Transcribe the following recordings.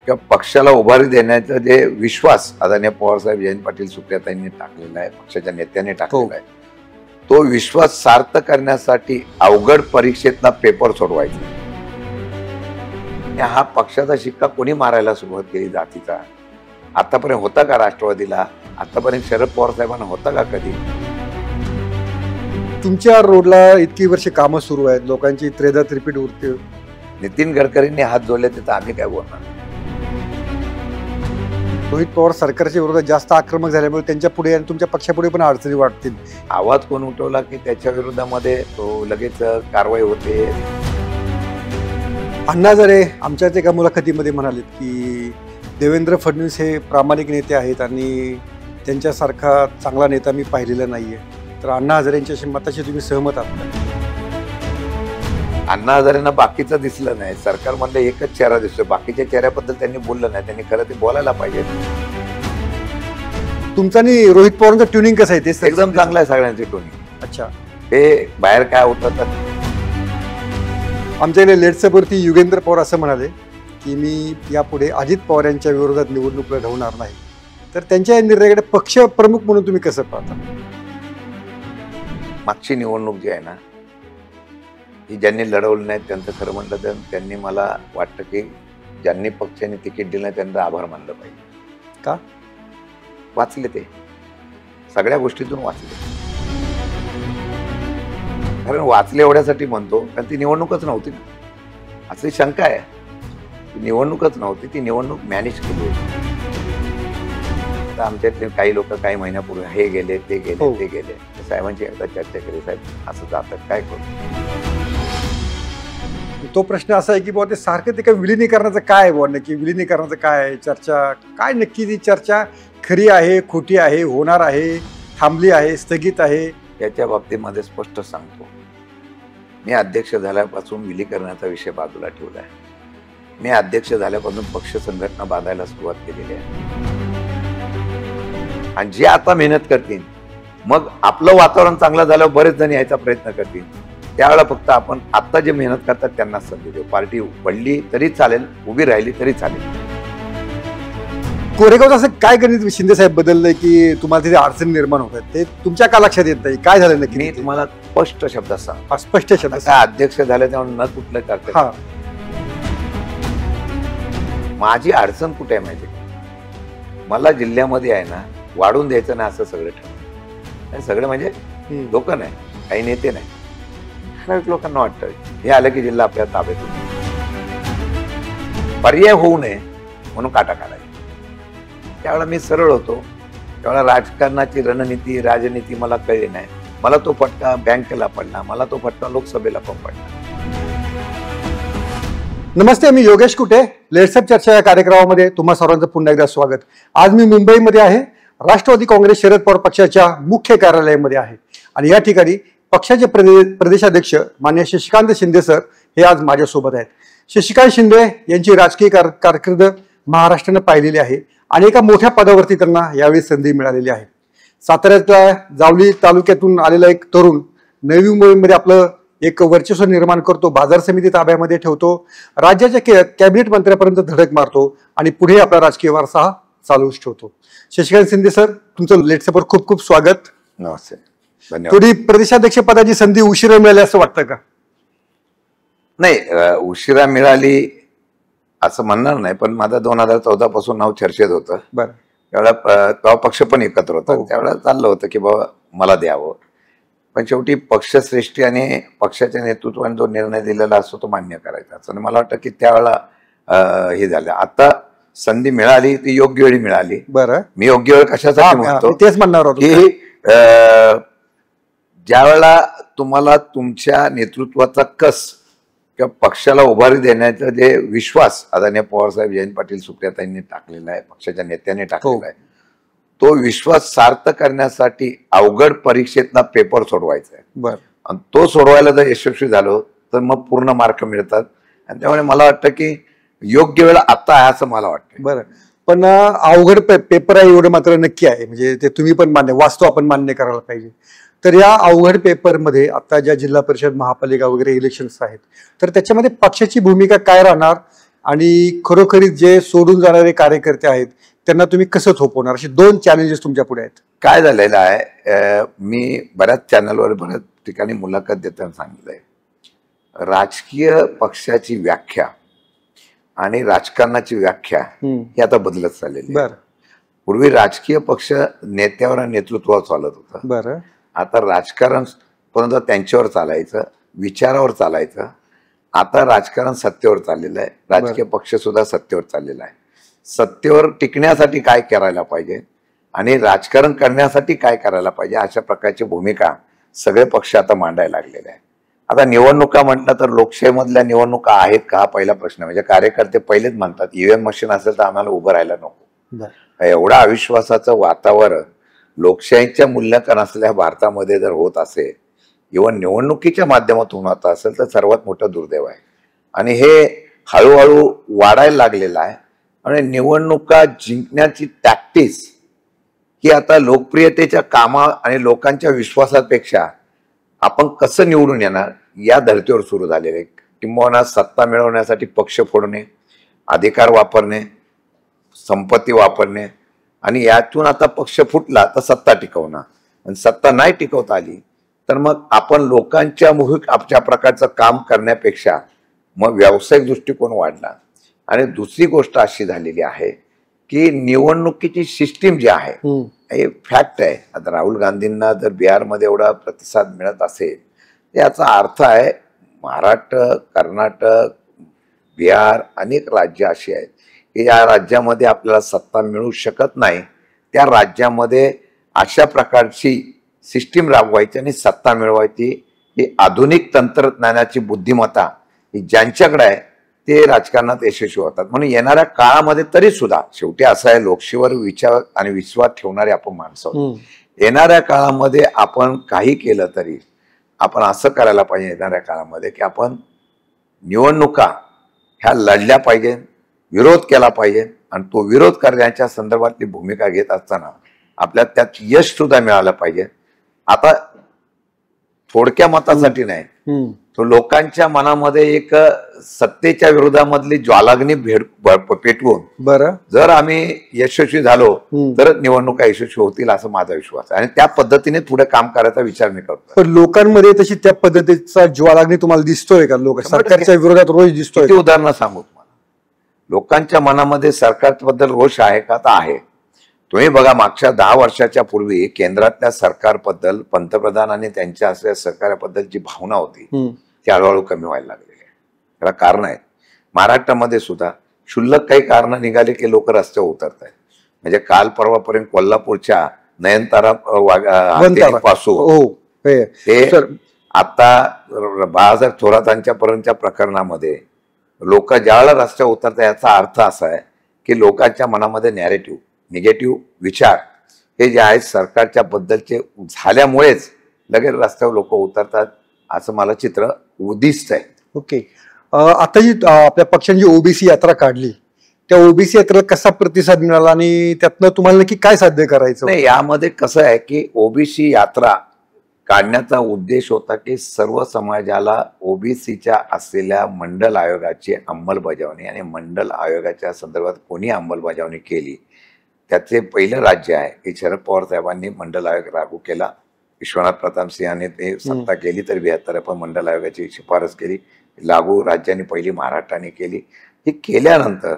किंवा पक्षाला उभारी देण्याचा जे विश्वास आदरणीय पवारसाहेब जयंत पाटील सुप्रियाताईंनी टाकलेला आहे, पक्षाच्या नेत्यांनी टाकलेला आहे, तो विश्वास सार्थ करण्यासाठी अवघड परीक्षेतला पेपर सोडवायचा. हा पक्षाचा शिक्का कोणी मारायला सुरुवात केली जातीचा? आतापर्यंत होता का राष्ट्रवादीला? आतापर्यंत शरद पवार साहेबांना होता का कधी? तुमच्या रोडला इतकी वर्ष कामं सुरू आहेत, लोकांची त्रेधा त्रिपीट उरते. नितीन गडकरींनी हात जोडले तर आम्ही काय बोलणार? रोहित पवार सरकारच्या विरोधात जास्त आक्रमक झाल्यामुळे त्यांच्या पुढे आणि तुमच्या पक्षापुढे पण अडचणी वाटतील. आवाज कोण उठवला की त्याच्या विरोधामध्ये तो लगेच कारवाई होते. अण्णा हजारे आमच्याच एका मुलाखतीमध्ये म्हणालेत की देवेंद्र फडणवीस हे प्रामाणिक नेते आहेत आणि त्यांच्यासारखा चांगला नेता मी पाहिलेला नाहीये. तर अण्णा हजारेंच्या मताशी तुम्ही सहमत आहात? अण्णा हजारेंना बाकीचं दिसलं नाही, सरकारमधला एकच चेहरा दिसतो, बाकीच्या चेहऱ्याबद्दल त्यांनी बोललं नाही. त्यांनी खरं ते बोलायला पाहिजे. तुमचं आणि रोहित पवारांचं ट्युनिंग कसं आहे? ते एकदम चांगलं आहे सगळ्यांचे ट्युनिंग. अच्छा, हे बाहेर काय होतं तर आमच्या इथे लेट्सवरती युगेंद्र पवार असं म्हणाले की मी यापुढे अजित पवार यांच्या विरोधात निवडणूक लढवणार नाही. तर त्यांच्या या निर्णयाकडे पक्ष प्रमुख म्हणून तुम्ही कसं पाहता? मागची निवडणूक जी आहे ना, ही ज्यांनी लढवलं नाही त्यांचं खरं म्हटलं तर त्यांनी मला वाटतं की ज्यांनी पक्षाने तिकीट दिलं नाही त्यांचा आभार मानलं पाहिजे. का? वाचले ते सगळ्या गोष्टीतून वाचले. कारण वाचले एवढ्यासाठी म्हणतो कारण ती निवडणूकच नव्हती ना, अशी शंका आहे. ती निवडणूकच नव्हती, ती निवडणूक मॅनेज केली होती. आता आमच्यातले काही लोक काही महिन्यापूर्वी हे गेले ते गेले ते गेले, साहेबांची एकदा चर्चा केली, साहेब असं जातं काय करू? तो प्रश्न असा आहे की बाबा ते सारखं ते काय विलिनीकरणाचं काय आहे, बाबा नक्की विलिनीकरणाचं काय आहे चर्चा? काय नक्की ती चर्चा खरी आहे, खोटी आहे, होणार आहे, थांबली आहे, स्थगित आहे? याच्या बाबतीमध्ये स्पष्ट सांगतो, मी अध्यक्ष झाल्यापासून विलीकरणाचा विषय बाजूला ठेवला आहे. मी अध्यक्ष झाल्यापासून पक्ष संघटना बांधायला सुरुवात केलेली आहे. आणि जे आता मेहनत करतील, मग आपलं वातावरण चांगलं झाल्यावर बरेच जण यायचा प्रयत्न करतील. त्यावेळेला फक्त आपण आता जे मेहनत करतात त्यांना संधी देऊ. पार्टी पडली तरी चालेल, उभी राहिली तरी चालेल. कोरेगावचं असं काय गणित शिंदे साहेब बदललंय की तुम्हाला तिथे अडचणी निर्माण होत आहेत? ते तुमच्या का लक्षात येत नाही? काय झालं नक्की? मी तुम्हाला स्पष्ट शब्दात सांग. स्पष्ट शब्दात काय अध्यक्ष झाले तेव्हा न कुठलं करते. माझी अडचण कुठे आहे माहिती? मला जिल्ह्यामध्ये आहे ना वाढून द्यायचं नाही असं सगळं ठरवलं. सगळं म्हणजे लोक नाही, काही नेते नाही, ठराविक लोकांना वाटतं हे आलं की जिल्हा आपल्या ताब्यात होतो. पर्याय होऊ नये म्हणून काटा काढायचा. त्यावेळेला मी सरळ होतो. त्यावेळेला राजकारणाची रणनीती राजनीती मला कळली नाही. मला तो फटका बँकेला पडला, मला तो फटका लोकसभेला पण पडला. नमस्ते, मी योगेश कुटे. लेट्सअप चर्चा या कार्यक्रमामध्ये तुम्हा सर्वांचं पुन्हा एकदा स्वागत. आज मी मुंबईमध्ये आहे, राष्ट्रवादी काँग्रेस शरद पवार पक्षाच्या मुख्य कार्यालयामध्ये आहे आणि या ठिकाणी पक्षाचे प्रदेशाध्यक्ष माननीय शशिकांत शिंदे सर हे आज माझ्यासोबत आहेत. शशिकांत शिंदे यांची राजकीय कारकीर्द महाराष्ट्रानं पाहिलेली आहे आणि एका मोठ्या पदावरती त्यांना यावेळी संधी मिळालेली आहे. साताऱ्यातल्या जावली तालुक्यातून आलेला एक तरुण नवी मुंबईमध्ये आपलं एक वर्चस्व निर्माण करतो, बाजार समिती ताब्यामध्ये ठेवतो, राज्याच्या कॅबिनेट मंत्र्यापर्यंत धडक मारतो आणि पुढे आपला राजकीय वारसा हा चालूच ठेवतो. शशिकांत शिंदे सर, तुमचं लेट्सअपवर खूप खूप स्वागत. नमस्ते, धन्यवाद. थोडी प्रदेशाध्यक्ष पदाची संधी उशिरा मिळाली असं वाटतं का? नाही, उशिरा मिळाली असं म्हणणार नाही, पण माझं 2014 पासून नाव चर्चेत होतं. बरं, त्यावेळेला तेव्हा पक्ष पण एकत्र होता. त्यावेळेला चाललं होतं की बाबा मला द्यावं, पण शेवटी पक्षश्रेष्ठी आणि पक्षाच्या नेतृत्वाने जो निर्णय दिलेला असतो तो मान्य करायचा असं. आणि मला वाटतं की त्यावेळेला हे झालं. आता संधी मिळाली ती योग्य वेळी मिळाली. बरं, मी योग्य वेळ कशासाठी म्हणतो? तेच म्हणणार होतो की ज्या वेळेला तुम्हाला तुमच्या नेतृत्वाचा कस किंवा पक्षाला उभारी देण्याचा जे विश्वास आदरणीय पवारसाहेब जयंत पाटील सुप्रियाताईंनी टाकलेला आहे, पक्षाच्या नेत्यांनी टाकलेला आहे, तो विश्वास सार्थ करण्यासाठी अवघड परीक्षेतला पेपर सोडवायचा आहे. बरं, आणि तो सोडवायला जर यशस्वी झालो तर मग पूर्ण मार्क मिळतात. आणि त्यामुळे मला वाटतं की योग्य वेळ आता आहे असं मला वाटतं. बरं, पण अवघड पेपर आहे एवढं मात्र नक्की आहे, म्हणजे ते तुम्ही पण मान्य, वास्तव आपण मान्य करायला पाहिजे. तर या अवघड पेपरमध्ये आता ज्या जिल्हा परिषद महापालिका वगैरे इलेक्शन्स आहेत तर त्याच्यामध्ये पक्षाची भूमिका काय राहणार आणि खरोखरीच जे सोडून जाणारे कार्यकर्ते आहेत त्यांना तुम्ही कसं थोपवणार, असे 2 चॅलेंजेस तुमच्या पुढे आहेत. काय झालेलं आहे, मी बऱ्याच चॅनलवर बऱ्याच ठिकाणी मुलाखत देताना सांगितलंय, राजकीय पक्षाची व्याख्या आणि राजकारणाची व्याख्या ही आता बदलत चाललेली. बरं. पूर्वी राजकीय पक्ष नेत्यावर आणि नेतृत्वावर चालत होता. बरं. आता राजकारण परंतु त्यांच्यावर चालायचं, विचारावर चालायचं. आता राजकारण सत्तेवर चाललेलं आहे, राजकीय पक्ष सुद्धा सत्तेवर चाललेला आहे. सत्तेवर टिकण्यासाठी काय करायला पाहिजे आणि राजकारण करण्यासाठी काय करायला पाहिजे अशा प्रकारची भूमिका सगळे पक्ष आता मांडायला लागलेले आहे. आता निवडणुका म्हटलं तर लोकशाहीमधल्या निवडणुका आहेत का हा पहिला प्रश्न. म्हणजे कार्यकर्ते पहिलेच म्हणतात ईव्हीएम मशीन असेल तर आम्हाला उभं राहायला नको. एवढा अविश्वासाचं वातावरण लोकशाहीच्या मूल्यांकन असलेल्या भारतामध्ये जर होत असेल, इव्हन निवडणुकीच्या माध्यमातून होत असेल तर सर्वात मोठं दुर्दैव आहे. आणि हे हळूहळू वाढायला लागलेलं आहे. आणि निवडणुका जिंकण्याची टॅक्टिक्स ही आता लोकप्रियतेच्या कामा आणि लोकांच्या विश्वासापेक्षा आपण कसं निवडून येणार या धर्तीवर सुरू झालेले आहे. किंबहुना सत्ता मिळवण्यासाठी पक्ष फोडणे, अधिकार वापरणे, संपत्ती वापरणे आणि यातून आता पक्ष फुटला तर सत्ता टिकवणं. आणि सत्ता नाही टिकवता आली तर मग आपण लोकांच्या मुहिक आपल्या प्रकारचं काम करण्यापेक्षा मग व्यावसायिक दृष्टिकोन वाढला. आणि दुसरी गोष्ट अशी झालेली आहे की निवडणुकीची सिस्टीम जी आहे हे फॅक्ट आहे. आता राहुल गांधींना जर बिहारमध्ये एवढा प्रतिसाद मिळत असेल याचा अर्थ आहे महाराष्ट्र, कर्नाटक, बिहार अनेक राज्य अशी आहेत की या राज्यामध्ये आपल्याला सत्ता मिळू शकत नाही. त्या राज्यामध्ये अशा प्रकारची सिस्टीम राबवायची आणि सत्ता मिळवायची ही आधुनिक तंत्रज्ञानाची बुद्धिमत्ता ही ज्यांच्याकडे आहे ते राजकारणात यशस्वी होतात. म्हणून येणाऱ्या काळामध्ये तरी सुद्धा शेवटी असं आहे, लोकशाहीवर विचार आणि विश्वास ठेवणारे आपण माणसं आहोत. येणाऱ्या काळामध्ये आपण काही केलं तरी आपण असं करायला पाहिजे येणाऱ्या काळामध्ये की आपण निवडणुका ह्या लढल्या पाहिजे, विरोध केला पाहिजे आणि तो विरोध करण्याच्या संदर्भातली भूमिका घेत असताना आपल्याला त्यात यश सुद्धा मिळालं पाहिजे. आता थोडक्या मतासाठी नाही, तो लोकांच्या मनामध्ये एक सत्तेच्या विरोधामधली ज्वालाग्नी पेटवून बरं जर आम्ही यशस्वी झालो तर निवडणुका यशस्वी होतील असं माझा विश्वास आहे. आणि त्या पद्धतीने पुढे काम करायचा विचार मी करतो. पण लोकांमध्ये तशी त्या पद्धतीचा ज्वालाग्नी तुम्हाला दिसतोय का? लोक सरकारच्या विरोधात रोष दिसतोय? किती उदाहरणं सांगू तुम्हाला. लोकांच्या मनामध्ये सरकारबद्दल रोष आहे का? तर आहे. तुम्ही बघा, मागच्या 10 वर्षाच्या पूर्वी केंद्रातल्या सरकारबद्दल, पंतप्रधान आणि त्यांच्या असलेल्या सरकारबद्दल जी भावना होती ती हळूहळू कमी व्हायला लागलेली आहे. त्याला कारण आहेत. महाराष्ट्रामध्ये सुद्धा क्षुल्लक काही कारण निघाले की लोक रस्त्यावर उतरत आहेत. म्हणजे काल परवापर्यंत कोल्हापूरच्या नयनतारा पासून ते आता बाळासाहेब थोरातांच्या पर्यंतच्या प्रकरणामध्ये लोक ज्यावेळेला रस्त्यावर उतरतात याचा अर्थ असा आहे की लोकांच्या मनामध्ये नॅरेटिव्ह, निगेटिव्ह विचार हे जे आहेत सरकारच्या बद्दलचे झाल्यामुळेच लगेच रस्त्यावर लोक उतरतात असं मला चित्र दिसत आहे. ओके. आता जी आपल्या पक्षाने जी ओबीसी यात्रा काढली त्या ओबीसी यात्रेला कसा प्रतिसाद मिळाला आणि त्यातनं तुम्हाला नक्की काय साध्य करायचं? नाही, यामध्ये कसं आहे की ओबीसी यात्रा काढण्याचा उद्देश होता की सर्व समाजाला ओबीसीच्या असलेल्या मंडल आयोगाची अंमलबजावणी आणि मंडल आयोगाच्या संदर्भात कोणी अंमलबजावणी केली त्याचे पहिलं राज्य आहे की शरद पवार साहेबांनी मंडल आयोग लागू केला. विश्वनाथ प्रताप सिंहाने ते सत्ता केली तर 72 पण मंडल आयोगाची शिफारस केली. लागू राज्यांनी पहिली महाराष्ट्राने केली. हे केल्यानंतर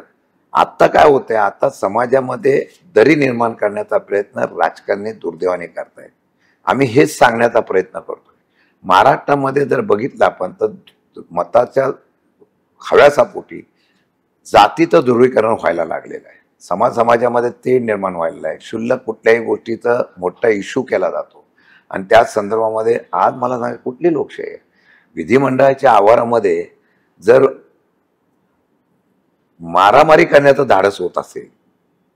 आता काय होतंय, आता समाजामध्ये दरी निर्माण करण्याचा प्रयत्न राजकारणी दुर्दैवाने करतायत. आम्ही हेच सांगण्याचा प्रयत्न करतोय. महाराष्ट्रामध्ये जर बघितलं आपण तर मताच्या हव्यासापोटी जातीचं ध्रुवीकरण व्हायला लागलेलं आहे. समाजामध्ये ते निर्माण व्हायला आहे. क्षुल्लक कुठल्याही गोष्टीचा मोठा इश्यू केला जातो आणि त्या संदर्भामध्ये आज मला सांगा कुठली लोकशाही आहे? विधिमंडळाच्या आवारामध्ये जर मारामारी करण्याचं धाडस होत असेल,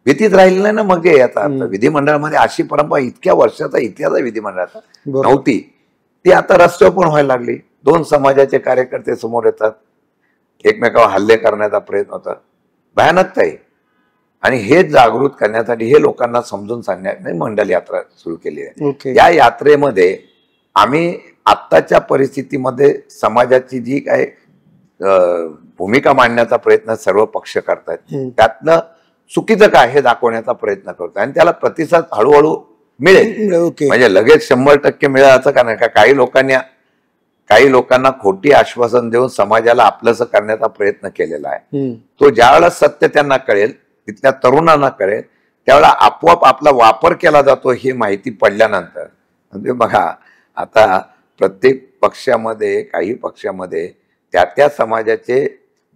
भीतीच राहिली नाही ना मग याचा विधिमंडळामध्ये अशी परंपरा इतक्या वर्षाचा इतिहास आहे विधिमंडळाचा नव्हती, ती आता रस्त्यावर पण व्हायला लागली. 2 समाजाचे कार्यकर्ते समोर येतात, एकमेकावर हल्ले करण्याचा प्रयत्न होता. भयानकता आहे. आणि हे जागृत करण्यासाठी हे लोकांना समजून सांगण्यासाठी मंडल यात्रा सुरू केली आहे. या यात्रेमध्ये आम्ही आत्ताच्या परिस्थितीमध्ये समाजाची जी काय भूमिका मांडण्याचा प्रयत्न सर्व पक्ष करतायत. हम्म. त्यातनं चुकीचं काय हे दाखवण्याचा प्रयत्न करतोय आणि त्याला प्रतिसाद हळूहळू मिळेल. ओके. म्हणजे लगेच 100% मिळेल असं का नाही. का काही लोकांना खोटी आश्वासन देऊन समाजाला आपलंसं करण्याचा प्रयत्न केलेला आहे. तो ज्यावेळेला सत्य त्यांना कळेल, तिथल्या तरुणांना कळेल, त्यावेळेला आपोआप आपला वापर केला जातो ही माहिती पडल्यानंतर. म्हणजे बघा आता प्रत्येक पक्षामध्ये, काही पक्षामध्ये त्या समाजाचे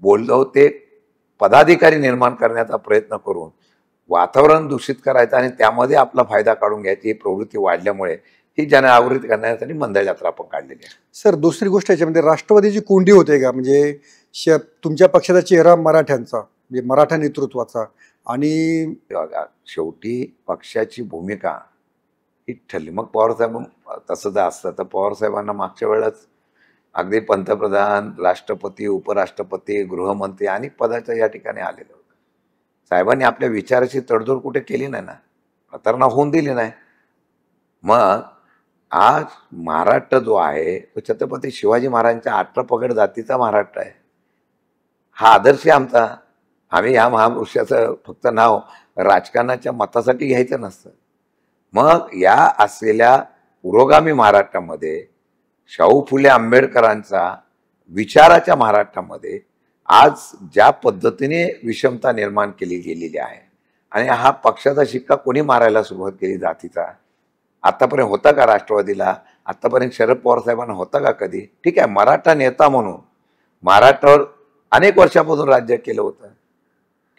बोललो ते पदाधिकारी निर्माण करण्याचा प्रयत्न करून वातावरण दूषित करायचं आणि त्यामध्ये आपला फायदा काढून घ्यायची ही प्रवृत्ती वाढल्यामुळे ही जनजागृती करण्यासाठी मंडळ यात्रा आपण काढलेली आहे. सर, दुसरी गोष्ट याच्यामध्ये राष्ट्रवादीची कोंडी होते का? म्हणजे तुमच्या पक्षाचा चेहरा मराठ्यांचा, म्हणजे मराठा नेतृत्वाचा, आणि शेवटी पक्षाची भूमिका ही ठरली. मग पवारसाहेब तसं जर असतं तर पवारसाहेबांना मागच्या वेळेस अगदी पंतप्रधान, राष्ट्रपती, उपराष्ट्रपती, गृहमंत्री अनेक पदाच्या या ठिकाणी आलेले होते. साहेबांनी आपल्या विचाराची तडजोड कुठे केली नाही ना, प्रतारणा होऊन दिली नाही. मग आज महाराष्ट्र जो आहे तो छत्रपती शिवाजी महाराजांच्या 18 पगड जातीचा महाराष्ट्र आहे. हा आदर्श आहे आमचा. आम्ही या महापुरुषाचं फक्त नाव राजकारणाच्या मतासाठी घ्यायचं नसतं. मग या असलेल्या पुरोगामी महाराष्ट्रामध्ये, शाहू फुले आंबेडकरांचा विचाराच्या महाराष्ट्रामध्ये आज ज्या पद्धतीने विषमता निर्माण केली गेलेली आहे आणि हा पक्षाचा शिक्का कोणी मारायला सुरुवात केली जातीचा, आतापर्यंत होता का राष्ट्रवादीला? आतापर्यंत शरद पवार साहेबांना होता का कधी? ठीक आहे, मराठा नेता म्हणून महाराष्ट्रावर अनेक वर्षापासून राज्य केलं होतं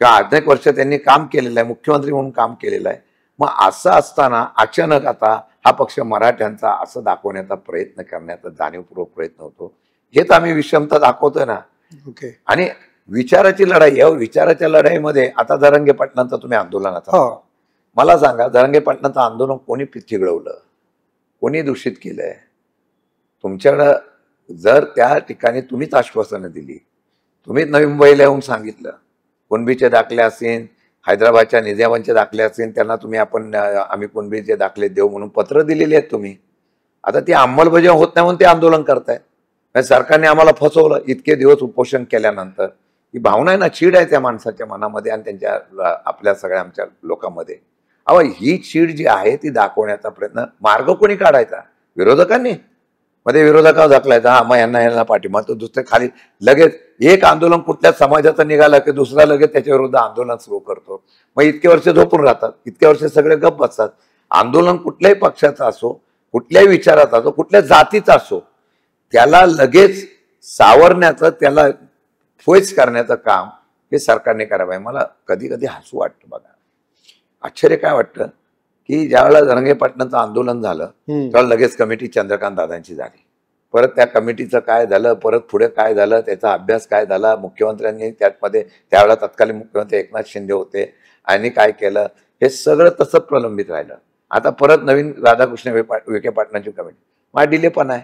किंवा अनेक वर्ष त्यांनी काम केलेलं आहे, मुख्यमंत्री म्हणून काम केलेलं आहे. मग असं असताना अचानक आता हा पक्ष मराठ्यांचा असं दाखवण्याचा प्रयत्न करण्याचा जाणीवपूर्वक प्रयत्न होतो. हेच आम्ही विषमता दाखवतोय ना. ओके. आणि विचाराची लढाई, या विचाराच्या लढाईमध्ये आता जरांगे पाटलांचा तुम्ही आंदोलनाचा, मला सांगा जरांगे पाटलांचं आंदोलन कोणी चिघळवलं, कोणी दूषित केलंय? तुमच्याकडं जर त्या ठिकाणी तुम्हीच आश्वासनं दिली, तुम्हीच नवी मुंबईला येऊन सांगितलं, कुणबीचे दाखले असतील, हैदराबादच्या निजामांचे दाखले असतील, त्यांना तुम्ही आम्ही कुणबीचे दाखले देऊ म्हणून पत्र दिलेली आहेत तुम्ही. आता ती अंमलबजावणी होत नाही म्हणून ते आंदोलन करतायत. सरकारने आम्हाला फसवलं. इतके दिवस उपोषण केल्यानंतर ही भावना आहे ना, चीड आहे त्या माणसाच्या मनामध्ये आणि त्यांच्या आपल्या सगळ्या आमच्या लोकांमध्ये. अहो, ही चीड जी आहे ती दाखवण्याचा प्रयत्न मार्ग कोणी काढायचा? विरोधकांनी. मध्ये विरोधकावर दाखलायचा, हा मग यांना पाठिंबा, तो दुसरे खाली लगेच एक आंदोलन कुठल्या समाजाचं निघालं की दुसरा लगेच त्याच्या विरुद्ध आंदोलन सुरू करतो. मग इतके वर्ष झोपून राहतात, इतके वर्ष सगळे गप्प बसतात. आंदोलन कुठल्याही पक्षाचं असो, कुठल्याही विचाराचा असो, कुठल्या जातीचा असो, त्याला लगेच सावरण्याचं, त्याला फोईस करण्याचं काम हे सरकारने करावं. मला कधी कधी हसू वाटतं. बघा, आश्चर्य काय वाटतं की ज्यावेळेला जरांगे पाटलांचं आंदोलन झालं तेव्हा लगेच कमिटी चंद्रकांत दादांची झाली. परत त्या कमिटीचं काय झालं, परत पुढे काय झालं, त्याचा अभ्यास काय झाला, मुख्यमंत्र्यांनी त्यामध्ये त्यावेळेला तत्कालीन मुख्यमंत्री एकनाथ शिंदे होते आणि काय केलं, हे सगळं तसंच प्रलंबित राहिलं. आता परत नवीन राधाकृष्ण विखे पाटलांची कमिटी. हा डिलेपणा आहे.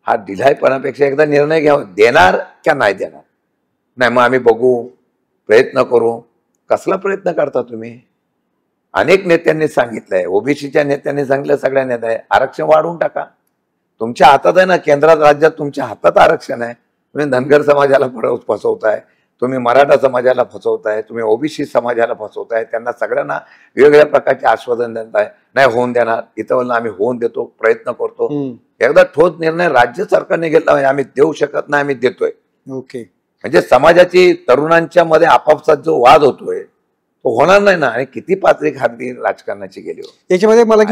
हा डिलायपणापेक्षा एकदा निर्णय घ्यावा, देणार का नाही देणार. नाही मग आम्ही बघू, प्रयत्न करू. कसला प्रयत्न करता तुम्ही? अनेक नेत्यांनी सांगितलंय, ओबीसीच्या नेत्यांनी सांगितलं, सगळ्या नेत्या आरक्षण वाढवून टाका. तुमच्या हातात आहे ना, केंद्रात राज्यात तुमच्या हातात आरक्षण आहे. तुम्ही धनगर समाजाला फसवताय, तुम्ही मराठा समाजाला फसवताय, तुम्ही ओबीसी समाजाला फसवताय. त्यांना सगळ्यांना वेगवेगळ्या प्रकारचे आश्वासन देताय, नाही होऊन देणार, इथं बोलणं आम्ही होऊन देतो, प्रयत्न करतो. एकदा ठोस निर्णय राज्य सरकारने घेतला, आम्ही देऊ शकत नाही, आम्ही देतोय. ओके. म्हणजे समाजाची, तरुणांच्या मध्ये आपापसात जो वाद होतोय तो होणार नाही ना. आणि किती पातळी खाली राजकारणाची गेली हो. याच्यामध्ये मला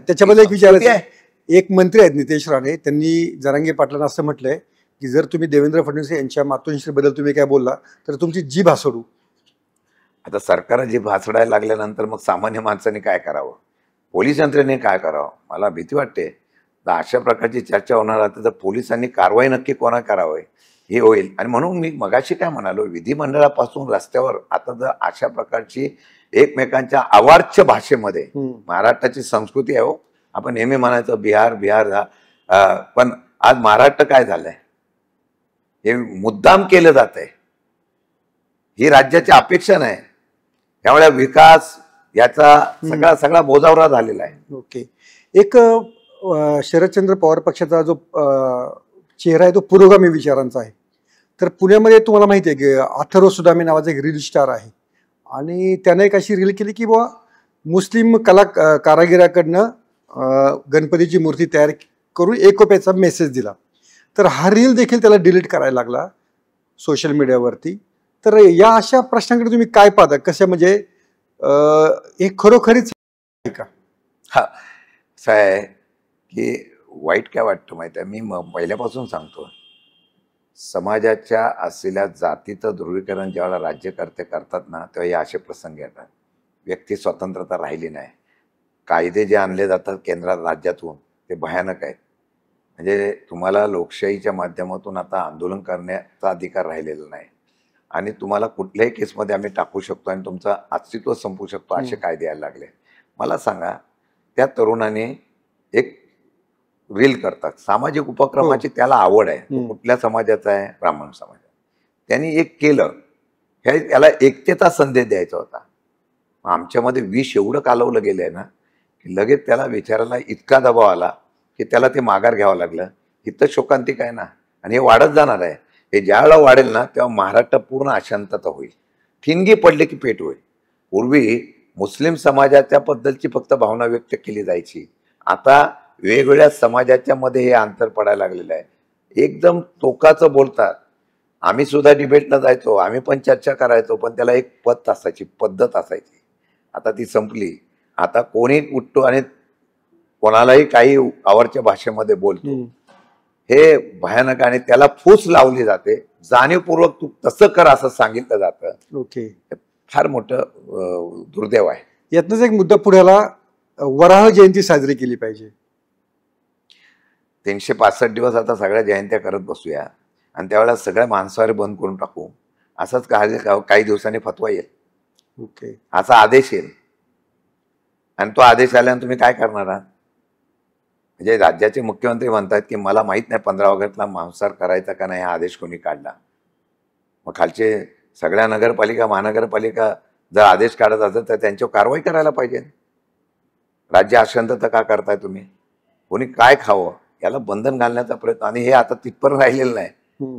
त्याच्यामध्ये एक विचारायचं आहे. एक मंत्री आहेत नितेश राणे, त्यांनी जरांगे पाटलांना असं म्हटलंय की जर तुम्ही देवेंद्र फडणवीस यांच्या मातोश्रीबद्दल तुम्ही काय बोलला तर तुमची जीभ हासडू. आता सरकार जीभ हासडायला लागल्यानंतर मग सामान्य माणसाने काय करावं, पोलीस यंत्रणेने काय करावं, मला भीती वाटते. तर अशा प्रकारची चर्चा होणार आता तर पोलिसांनी कारवाई नक्की कोणा करावी हे होईल. आणि म्हणून मी मगाशी काय म्हणालो, विधिमंडळापासून रस्त्यावर आता जर अशा प्रकारची एकमेकांच्या अवाच्य भाषेमध्ये, महाराष्ट्राची संस्कृती आहे हो, आपण नेहमी म्हणायचं बिहार बिहार, पण आज महाराष्ट्र काय झालंय, हे मुद्दाम केलं जात आहे. ही राज्याची अपेक्षा नाही. त्यामुळे विकास याचा सगळा बोजावरा झालेला आहे. ओके. एक शरदचंद्र पवार पक्षाचा जो चेहरा आहे तो पुरोगामी विचारांचा आहे. तर पुण्यामध्ये तुम्हाला माहिती आहे की अथर्व सुदामे नावाचा एक रील स्टार आहे आणि त्याने एक अशी रील केली की बुवा मुस्लिम कारागिराकडनं गणपतीची मूर्ती तयार करून एकोप्याचा मेसेज दिला. तर हा रील देखील त्याला डिलीट करायला लागला सोशल मीडियावरती. तर या अशा प्रश्नांकडे तुम्ही काय पाहता, कसं म्हणजे हे खरोखरीच आहे का? हा असं आहे की वाईट काय वाटतं माहिती आहे, मी पहिल्यापासून सांगतो, समाजाच्या असलेल्या जातीचं ध्रुवीकरण ज्यावेळेला राज्यकर्ते करतात ना, तेव्हा हे असे प्रसंग येतात. व्यक्ती स्वतंत्रता राहिली नाही. कायदे जे आणले जातात केंद्रात राज्यातून ते भयानक आहेत. म्हणजे तुम्हाला लोकशाहीच्या माध्यमातून आता आंदोलन करण्याचा अधिकार राहिलेला नाही आणि तुम्हाला कुठल्याही केसमध्ये आम्ही टाकू शकतो आणि तुमचं अस्तित्व संपू शकतो असे कायदे यायला लागले. मला सांगा, त्या तरुणाने एक रील करतात, सामाजिक उपक्रमाची त्याला आवड आहे. तो कुठल्या समाजाचा आहे? ब्राह्मण समाज. त्यांनी एक केलं, हे त्याला एकतेचा संदेश द्यायचा होता. आमच्यामध्ये विष एवढं कालवलं गेलंय ना की लगेच त्याला विचारायला इतका दबाव आला की त्याला ते माघार घ्यावं लागलं. इथं शोकांतिक आहे ना, आणि हे वाढत जाणार आहे. हे ज्यावेळेला वाढेल ना तेव्हा महाराष्ट्र पूर्ण अशांतता होईल, ठिणगी पडले की पेट होईल. पूर्वी मुस्लिम समाजाच्या बद्दलची फक्त भावना व्यक्त केली जायची, आता वेगवेगळ्या समाजाच्या मध्ये हे अंतर पडायला लागलेलं आहे. एकदम टोकाचं बोलतात. आम्ही सुद्धा डिबेटला जायचो, आम्ही पण चर्चा करायचो, पण त्याला एक पद्धत असायची. आता ती संपली. आता कोणी उठतो आणि कोणालाही काही आवडच्या भाषेमध्ये बोलतो. हे भयानक, आणि त्याला फूस लावली जाते. जाणीवपूर्वक तू तसं कर असं सांगितलं जातं. ओके, फार मोठं दुर्दैव आहे. यातनंच एक मुद्दा पुढे आला, वराह जयंती साजरी केली पाहिजे. 365 दिवस आता सगळ्या जयंत्या करत बसूया आणि त्यावेळेला सगळ्या मांसाहारी बंद करून टाकू, असंच काही दिवसांनी फतवा येईल. ओके, असा आदेश येईल आणि तो आदेश आल्यानंतर तुम्ही काय करणार आहात? म्हणजे राज्याचे मुख्यमंत्री म्हणतात की मला माहित नाही 15 ऑगस्टला मांसाहार करायचा का नाही, हा आदेश कोणी काढला. मग खालचे सगळ्या नगरपालिका महानगरपालिका जर आदेश काढत असेल तर त्यांच्यावर कारवाई करायला पाहिजे. राज्य अशांतता का करताय तुम्ही? कोणी काय खावं याला बंधन घालण्याचा प्रयत्न, आणि हे आता तिथपर्यंत राहिलेलं नाही,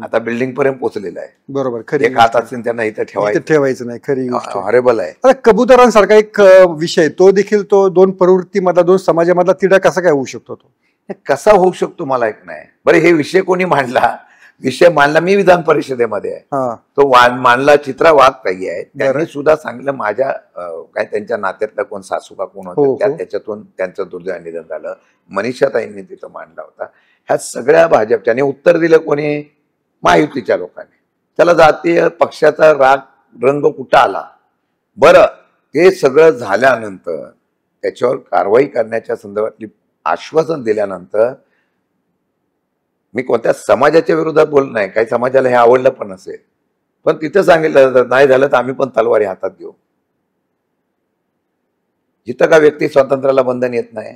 आता बिल्डिंग पर्यंत पोहोचलेलं आहे. बरोबर, खरी एक हात असेल त्यांना इथं ठेवायचं नाही, खरी गोष्ट. हॉरेबल आहे. आता कबुतरांसारखा एक विषय, तो देखील तो दोन प्रवृत्तीमधला, दोन समाजामधला तिढा कसा काय होऊ शकतो? तो कसा होऊ शकतो मला एक नाही. बरं, हे विषय कोणी मांडला? विषय मांडला मी विधान परिषदेमध्ये आहे. तो मांडला चित्रा वाघ काही आहे, त्यांनी सुद्धा सांगितलं माझ्या काय त्यांच्या नात्यातला कोण सासू का कोण होता, त्याच्यातून त्यांचं दुर्दैव निधन झालं. मनीषाताईंनी तिथं मांडला होता. ह्या सगळ्या भाजपच्याने उत्तर दिलं कोणी? महायुतीच्या लोकांनी. त्याला जातीय पक्षाचा राग रंग कुठं आला? बरं, ते सगळं झाल्यानंतर त्याच्यावर कारवाई करण्याच्या संदर्भातली आश्वासन दिल्यानंतर मी कोणत्या समाजाच्या विरोधात बोलत नाही, काही समाजाला हे आवडलं पण नसेल, पण तिथं सांगितलं नाही झालं तर आम्ही पण तलवारी हातात घेऊ. जिथं का व्यक्ती स्वातंत्र्याला बंधन येत नाही,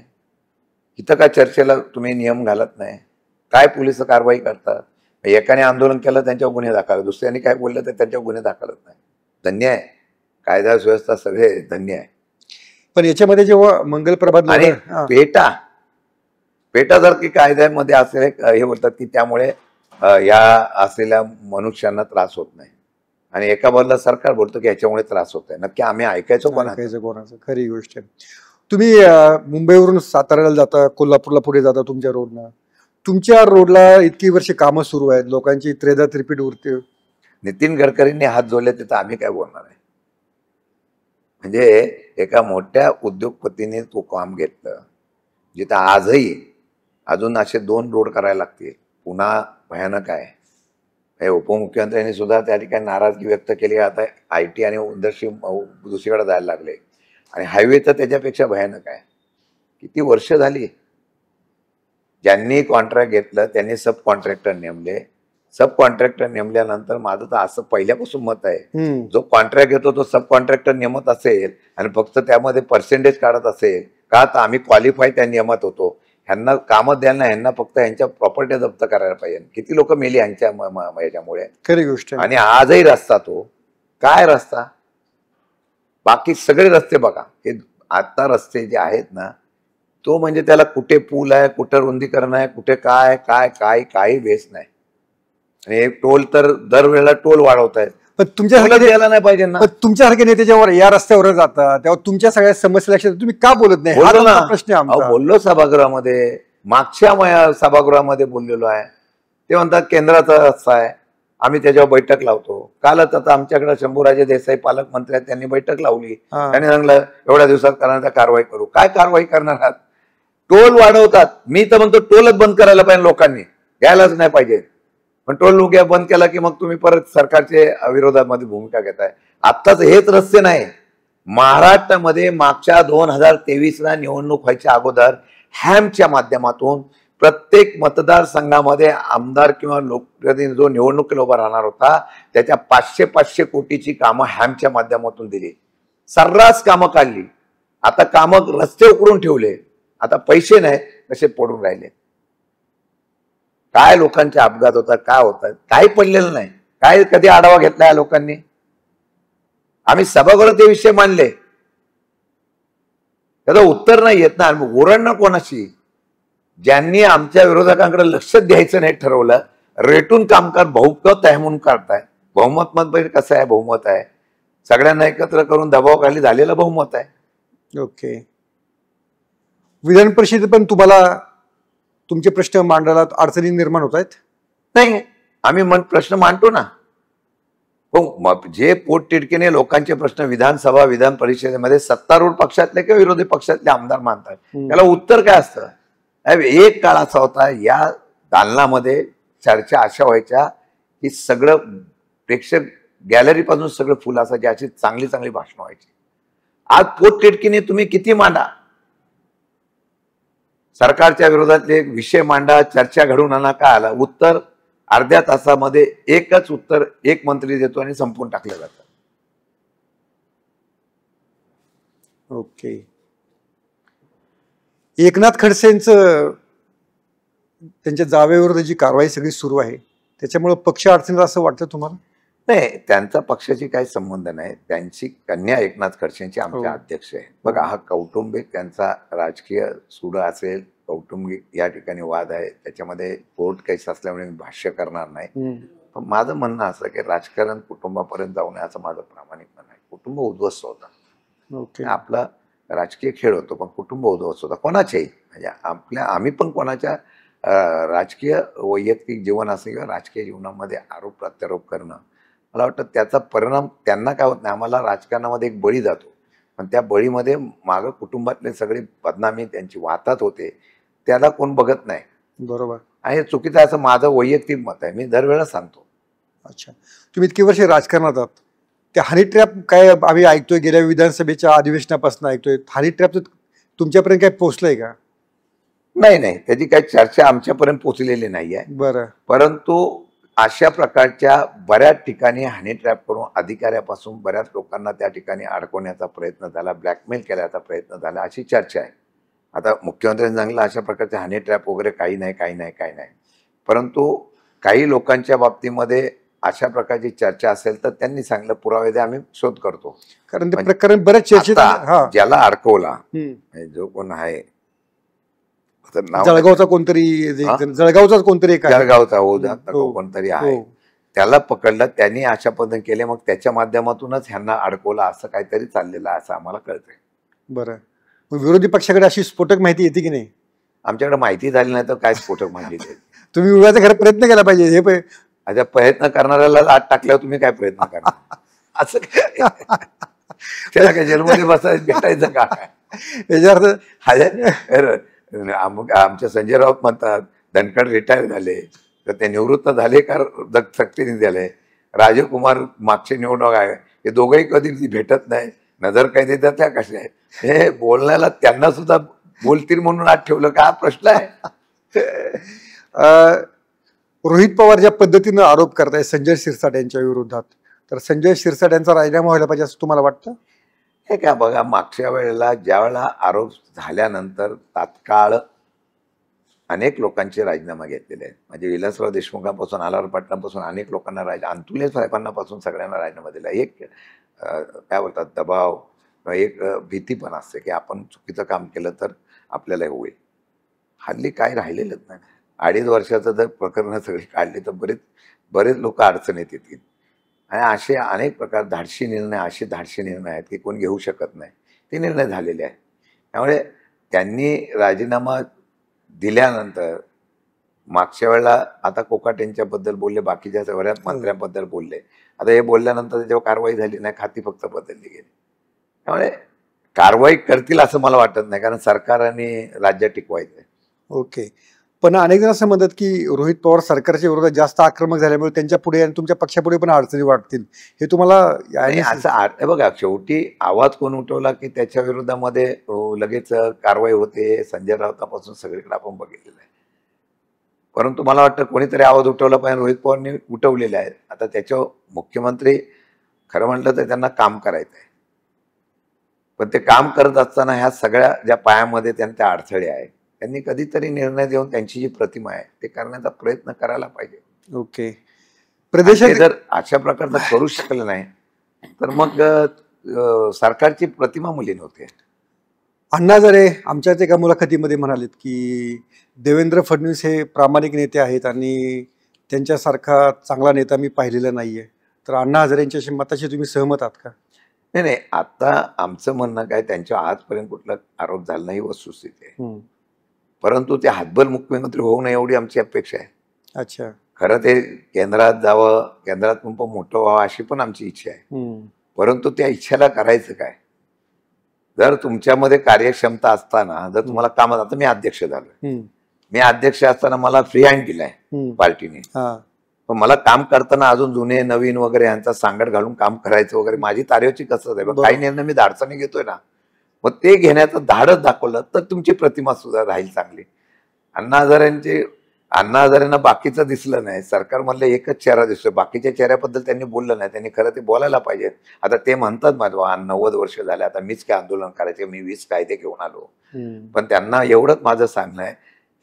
इथं का चर्चेला तुम्ही नियम घालत नाही, काय पोलिस कारवाई करतात? एकाने आंदोलन केलं त्यांच्यावर गुन्हे दाखल, दुसऱ्याने काय बोललं तर त्यांच्यावर गुन्हे दाखलत नाही. धन्य आहे, कायदा सुव्यवस्था सगळे धन्य आहे. पण याच्यामध्ये जेव्हा मंगलप्रभात आणि पेटासारखी कायद्यामध्ये असले हे होतात की त्यामुळे या असलेल्या मनुष्यांना त्रास होत नाही, आणि एका बाजूला सरकार बोलतो की याच्यामुळे त्रास होत आहे. नक्की आम्ही ऐकायचो कोणाचं? खरी गोष्ट आहे. तुम्ही मुंबईवरून साताऱ्याला जाता, कोल्हापूरला पुढे जाता तुमच्या रोडनं. तुमच्या रोडला इतकी वर्षे कामं सुरू आहेत, लोकांची त्रेधा त्रिपीट उरते. नितीन गडकरींनी हात जोडले तिथं आम्ही काय बोलणार आहे? म्हणजे एका मोठ्या उद्योगपतीने तो काम घेतलं, जिथं आजही अजून असे 2 रोड करायला लागतील. पुन्हा भयानक आहे. उपमुख्यमंत्र्यांनी सुद्धा त्या ठिकाणी नाराजगी व्यक्त केली. आता IT आणि इंडस्ट्री दुसरीकडे जायला लागले, आणि हायवे तर त्याच्यापेक्षा भयानक आहे. किती वर्ष झाली? ज्यांनी कॉन्ट्रॅक्ट घेतलं त्यांनी सब कॉन्ट्रॅक्टर नेमले. सब कॉन्ट्रॅक्टर नेमल्यानंतर माझं तर असं पहिल्यापासून मत आहे, जो कॉन्ट्रॅक्ट घेतो तो सब कॉन्ट्रॅक्टर नेमत असेल आणि फक्त त्यामध्ये पर्सेंटेज काढत असेल का, तर आम्ही क्वालिफाय त्या नियमात होतो. ह्यांना कामं द्यायला, ह्यांना फक्त यांच्या प्रॉपर्टी जप्त करायला पाहिजे. किती लोक मेली यांच्या याच्यामुळे. खरी गोष्ट. आणि आजही रस्ता तो काय रस्ता, बाकी सगळे रस्ते बघा, हे आता रस्ते जे आहेत ना तो म्हणजे त्याला कुठे पूल आहे, कुठे रुंदीकरण आहे, कुठे काय काय काय काही बेस नाही. आणि टोल तर दरवेळेला टोल वाढवतायत. पण तुमच्यासारखे द्यायला नाही पाहिजे ना. पण तुमच्यासारखे नेते जेव्हा या रस्त्यावर जातात तेव्हा तुमच्या सगळ्या समस्या लक्षात तुम्ही का बोलत नाही? हा बोललो ना, तुमचा प्रश्न आहे आमचा. बोललो सभागृहामध्ये, मागच्या सभागृहामध्ये बोललेलो आहे. ते म्हणतात केंद्राचा रस्ता आहे, आम्ही त्याच्यावर बैठक लावतो. कालच आता आमच्याकडे शंभूराजे देसाई पालकमंत्री आहेत, त्यांनी बैठक लावली. त्यांनी सांगितलं एवढ्या दिवसात करण्याचा कारवाई करू. काय कारवाई करणार आहात? टोल वाढवतात. मी तर म्हणतो टोलच बंद करायला पाहिजे, लोकांनी घ्यायलाच नाही पाहिजे. पण टोल लुक्या बंद केला की मग तुम्ही परत सरकारच्या विरोधामध्ये भूमिका घेताय. आत्ताच हेच रस्ते नाही, महाराष्ट्रामध्ये मागच्या 2023ला निवडणूक व्हायच्या अगोदर हॅमच्या माध्यमातून प्रत्येक मतदारसंघामध्ये आमदार किंवा लोकप्रतिनिधी जो निवडणुकीला उभा राहणार होता त्याच्या 500 कोटीची कामं हॅमच्या माध्यमातून दिली. सर्रास कामं काढली. आता कामं रस्ते उकरून ठेवले. आता पैसे नाही, कसे पडून राहिले. काय लोकांचे अपघात होतात, काय होतात, काही पडलेलं नाही. काय कधी आढावा घेतला या लोकांनी? आम्ही सभागृहात ते विषय मांडले, त्याचं उत्तर नाही येत ना. ओरडणं कोणाशी? ज्यांनी आमच्या विरोधकांकडे लक्ष द्यायचं नाही ठरवलं, रेटून कामकाज बहुमत आहे म्हणून काढताय. बहुमत म्हणजे कसं आहे? बहुमत आहे सगळ्यांना एकत्र करून दबावाखाली झालेलं बहुमत आहे. ओके. विधान परिषदेत पण तुम्हाला तुमचे प्रश्न मांडायला अडचणी निर्माण होत आहेत? नाही, आम्ही प्रश्न मांडतो ना. जे पोटतिडकीने लोकांचे प्रश्न विधानसभा विधान परिषदेमध्ये सत्तारूढ पक्षातले किंवा विरोधी पक्षातले आमदार मानतात, त्याला उत्तर काय असतं? एक काळ असा होता, या दालनामध्ये चर्चा अशा व्हायच्या की सगळं प्रेक्षक गॅलरीपासून सगळं फुल असायचे, अशी चांगली चांगली भाषणं व्हायची. आज पोटतिडकीने तुम्ही किती मांडा, सरकारच्या विरोधातले विषय मांडा, चर्चा घडवून आणा, काय आला उत्तर? अर्ध्या तासामध्ये एकच उत्तर एक मंत्री देतो आणि संपून टाकलं जातं. ओके. एकनाथ खडसेंचं त्यांच्या जावेविरुद्ध जी कारवाई सगळी सुरू आहे त्याच्यामुळे पक्ष अडचणीत असं वाटतं तुम्हाला? नाही, त्यांचा पक्षाशी काही संबंध नाही. त्यांची कन्या एकनाथ खडसेंची आमच्या अध्यक्ष आहे. बघा, हा कौटुंबिक त्यांचा राजकीय सुड असेल, कौटुंबिक या ठिकाणी वाद आहे, त्याच्यामध्ये कोर्ट केस असल्यामुळे मी भाष्य करणार नाही. पण माझं म्हणणं असं की राजकारण कुटुंबापर्यंत जाऊ नये असं माझं प्रामाणिक म्हणणं आहे. कुटुंब उद्ध्वस्त होता. आपला राजकीय खेळ होतो, पण कुटुंब उद्ध्वस्त होता कोणाच्याही. म्हणजे आम्ही पण कोणाच्या राजकीय वैयक्तिक जीवन असेल किंवा राजकीय जीवनामध्ये आरोप प्रत्यारोप करणं, मला वाटतं त्याचा परिणाम त्यांना काय होत नाही. आम्हाला राजकारणामध्ये एक बळी जातो, पण त्या बळीमध्ये मागं कुटुंबातले सगळे बदनामी त्यांची वाहतात होते, त्याला कोण बघत नाही. बरोबर. आणि चुकीचं असं माझं वैयक्तिक मत आहे, मी दरवेळेला सांगतो. अच्छा, तुम्ही इतकी वर्ष राजकारणात आहात, त्या हनी ट्रॅप काय आम्ही ऐकतोय, गेल्या विधानसभेच्या अधिवेशनापासून ऐकतोय, हनी ट्रॅप तुमच्यापर्यंत काय पोहोचलंय का? नाही, त्याची काही चर्चा आमच्यापर्यंत पोहोचलेली नाही आहे. बरं. परंतु अशा प्रकारच्या बऱ्याच ठिकाणी हनी ट्रॅप करून अधिकाऱ्यापासून बऱ्याच लोकांना त्या ठिकाणी अडकवण्याचा प्रयत्न झाला, ब्लॅकमेल केल्याचा प्रयत्न झाला, अशी चर्चा आहे. आता मुख्यमंत्र्यांनी सांगितलं अशा प्रकारचे हनी ट्रॅप वगैरे काही नाही. परंतु काही लोकांच्या बाबतीमध्ये अशा प्रकारची चर्चा असेल तर त्यांनी सांगितलं पुरावे द्या, आम्ही शोध करतो. कारण ते प्रकरण बरेच चर्चेत. ज्याला अडकवला जो कोण आहे, जळगावचा कोणतरी, जळगावचाच कोणतरी, जळगावचा कोणतरी आहे, त्याला पकडलं, त्यांनी अशा पद्धतीने केले, मग त्याच्या माध्यमातूनच ह्यांना अडकवलं, असं काहीतरी चाललेलं आहे असं आम्हाला कळतंय. बरं. मग विरोधी पक्षाकडे अशी स्फोटक माहिती येते की नाही? आमच्याकडे माहिती झाली नाही तर काय स्फोटक माहिती देते? तुम्ही विरोधाचा खरं प्रयत्न केला पाहिजे. हे आता प्रयत्न करणाऱ्याला आत टाकल्यावर तुम्ही काय प्रयत्न करणार? असं काय त्याला काय जेलमध्ये बसायचं भेटायचं का? याच्यावर आमच्या संजय राऊत म्हणतात धनखड रिटायर झाले तर ते निवृत्त झाले का सक्तीने झाले. राजीव कुमार मागचे निवडणूक आहे, हे दोघंही कधी भेटत नाही, नजर काय देतात त्या कशा आहे. हे बोलण्याला त्यांना सुद्धा बोलतील म्हणून आज ठेवलं का? हा प्रश्न आहे. रोहित पवार ज्या पद्धतीनं आरोप करताय संजय शिरसाट यांच्या विरोधात, तर संजय शिरसाट यांचा राजीनामा व्हायला पाहिजे असं तुम्हाला वाटतं? हे काय बघा, मागच्या वेळेला ज्या वेळेला आरोप झाल्यानंतर तात्काळ अनेक लोकांचे राजीनामा घेतलेले आहेत. म्हणजे विलासराव देशमुखांपासून आलार पाटलांपासून अनेक लोकांना अंतुले साहेबांनापासून सगळ्यांना राजीनामा दिला. एक काय बोलतात दबाव, एक भीती पण असते की आपण चुकीचं काम केलं तर आपल्याला होईल. हल्ली काय राहिलेलंच नाही. 2.5 वर्षाचं जर प्रकरणं सगळी काढली तर बरेच लोक अडचणीत येतील. आणि असे अनेक प्रकार असे धाडसी निर्णय आहेत की कोण घेऊ शकत नाही, ते निर्णय झालेले आहेत. त्यामुळे त्यांनी राजीनामा दिल्यानंतर मागच्या वेळेला आता कोकाटे यांच्याबद्दल बोलले, बाकीच्या बऱ्याच मंत्र्यांबद्दल बोलले. आता हे बोलल्यानंतर त्याच्यावर कारवाई झाली नाही, खाती फक्त बदलली गेली. त्यामुळे कारवाई करतील असं मला वाटत नाही, कारण सरकार आणि राज्य टिकवायचं आहे. ओके. पण अनेक जण असं म्हणतात की रोहित पवार सरकारच्या विरोधात जास्त आक्रमक झाल्यामुळे त्यांच्या पुढे आणि तुमच्या पक्षापुढे पण अडचणी वाटतील. हे तुम्हाला आणि असं बघा, शेवटी आवाज कोण उठवला की त्याच्या विरोधामध्ये लगेच कारवाई होते. संजय राऊतापासून सगळीकडे आपण बघितलेलं आहे. परंतु मला वाटतं कोणीतरी आवाज उठवला पाहिजे. रोहित पवारने उठवलेले आहेत. आता त्याच्यावर मुख्यमंत्री खरं म्हटलं तर त्यांना काम करायचं आहे, पण ते काम करत असताना ह्या सगळ्या ज्या पायामध्ये त्यांच्या अडथळे आहे, त्यांनी कधीतरी निर्णय देऊन त्यांची जी प्रतिमा आहे ते करण्याचा प्रयत्न करायला पाहिजे. ओके. प्रदेशात जर अशा प्रकारचं करू शकलं नाही तर मग सरकारची प्रतिमा मलिन होते. अण्णा हजारे आमच्याच एका मुलाखतीमध्ये म्हणालेत की देवेंद्र फडणवीस हे प्रामाणिक नेते आहेत आणि त्यांच्यासारखा चांगला नेता मी पाहिलेला नाहीये. तर अण्णा हजारे यांच्याशी मताशी तुम्ही सहमत आहात का? नाही, आता आमचं म्हणणं काय, त्यांच्या आजपर्यंत कुठला आरोप झाला नाही, वस्तुस्थिती आहे. परंतु ते हातबल मुख्यमंत्री होऊ नये एवढी आमची अपेक्षा आहे. अच्छा. खरं ते केंद्रात जावं, केंद्रात पण मोठं व्हावं अशी पण आमची इच्छा आहे. परंतु त्या इच्छेला करायचं काय? जर तुमच्यामध्ये कार्यक्षमता असताना जर तुम्हाला कामात, आता मी अध्यक्ष झालोय, मी अध्यक्ष असताना मला फ्री हँड दिलाय पार्टीने, पण मला काम करताना अजून जुने नवीन वगैरे यांचा सांगड घालून काम करायचं वगैरे माझी तारेवरची कसरत आहे. काही निर्णय मी धाडसाने घेतोय ना, मग ते घेण्याचं धाडच दाखवलं तर तुमची प्रतिमा सुद्धा राहील चांगली. अण्णा हजारेंना बाकीचं दिसलं नाही. सरकार म्हणलं एकच चेहरा दिसतोय, बाकीच्या चेहऱ्याबद्दल त्यांनी बोललं नाही. त्यांनी खरं ते बोलायला पाहिजे. आता ते म्हणतात माझं 90 वर्ष झाले, आता मीच काय आंदोलन करायचे, मी 20 कायदे घेऊन आलो. पण त्यांना एवढंच माझं सांगणं आहे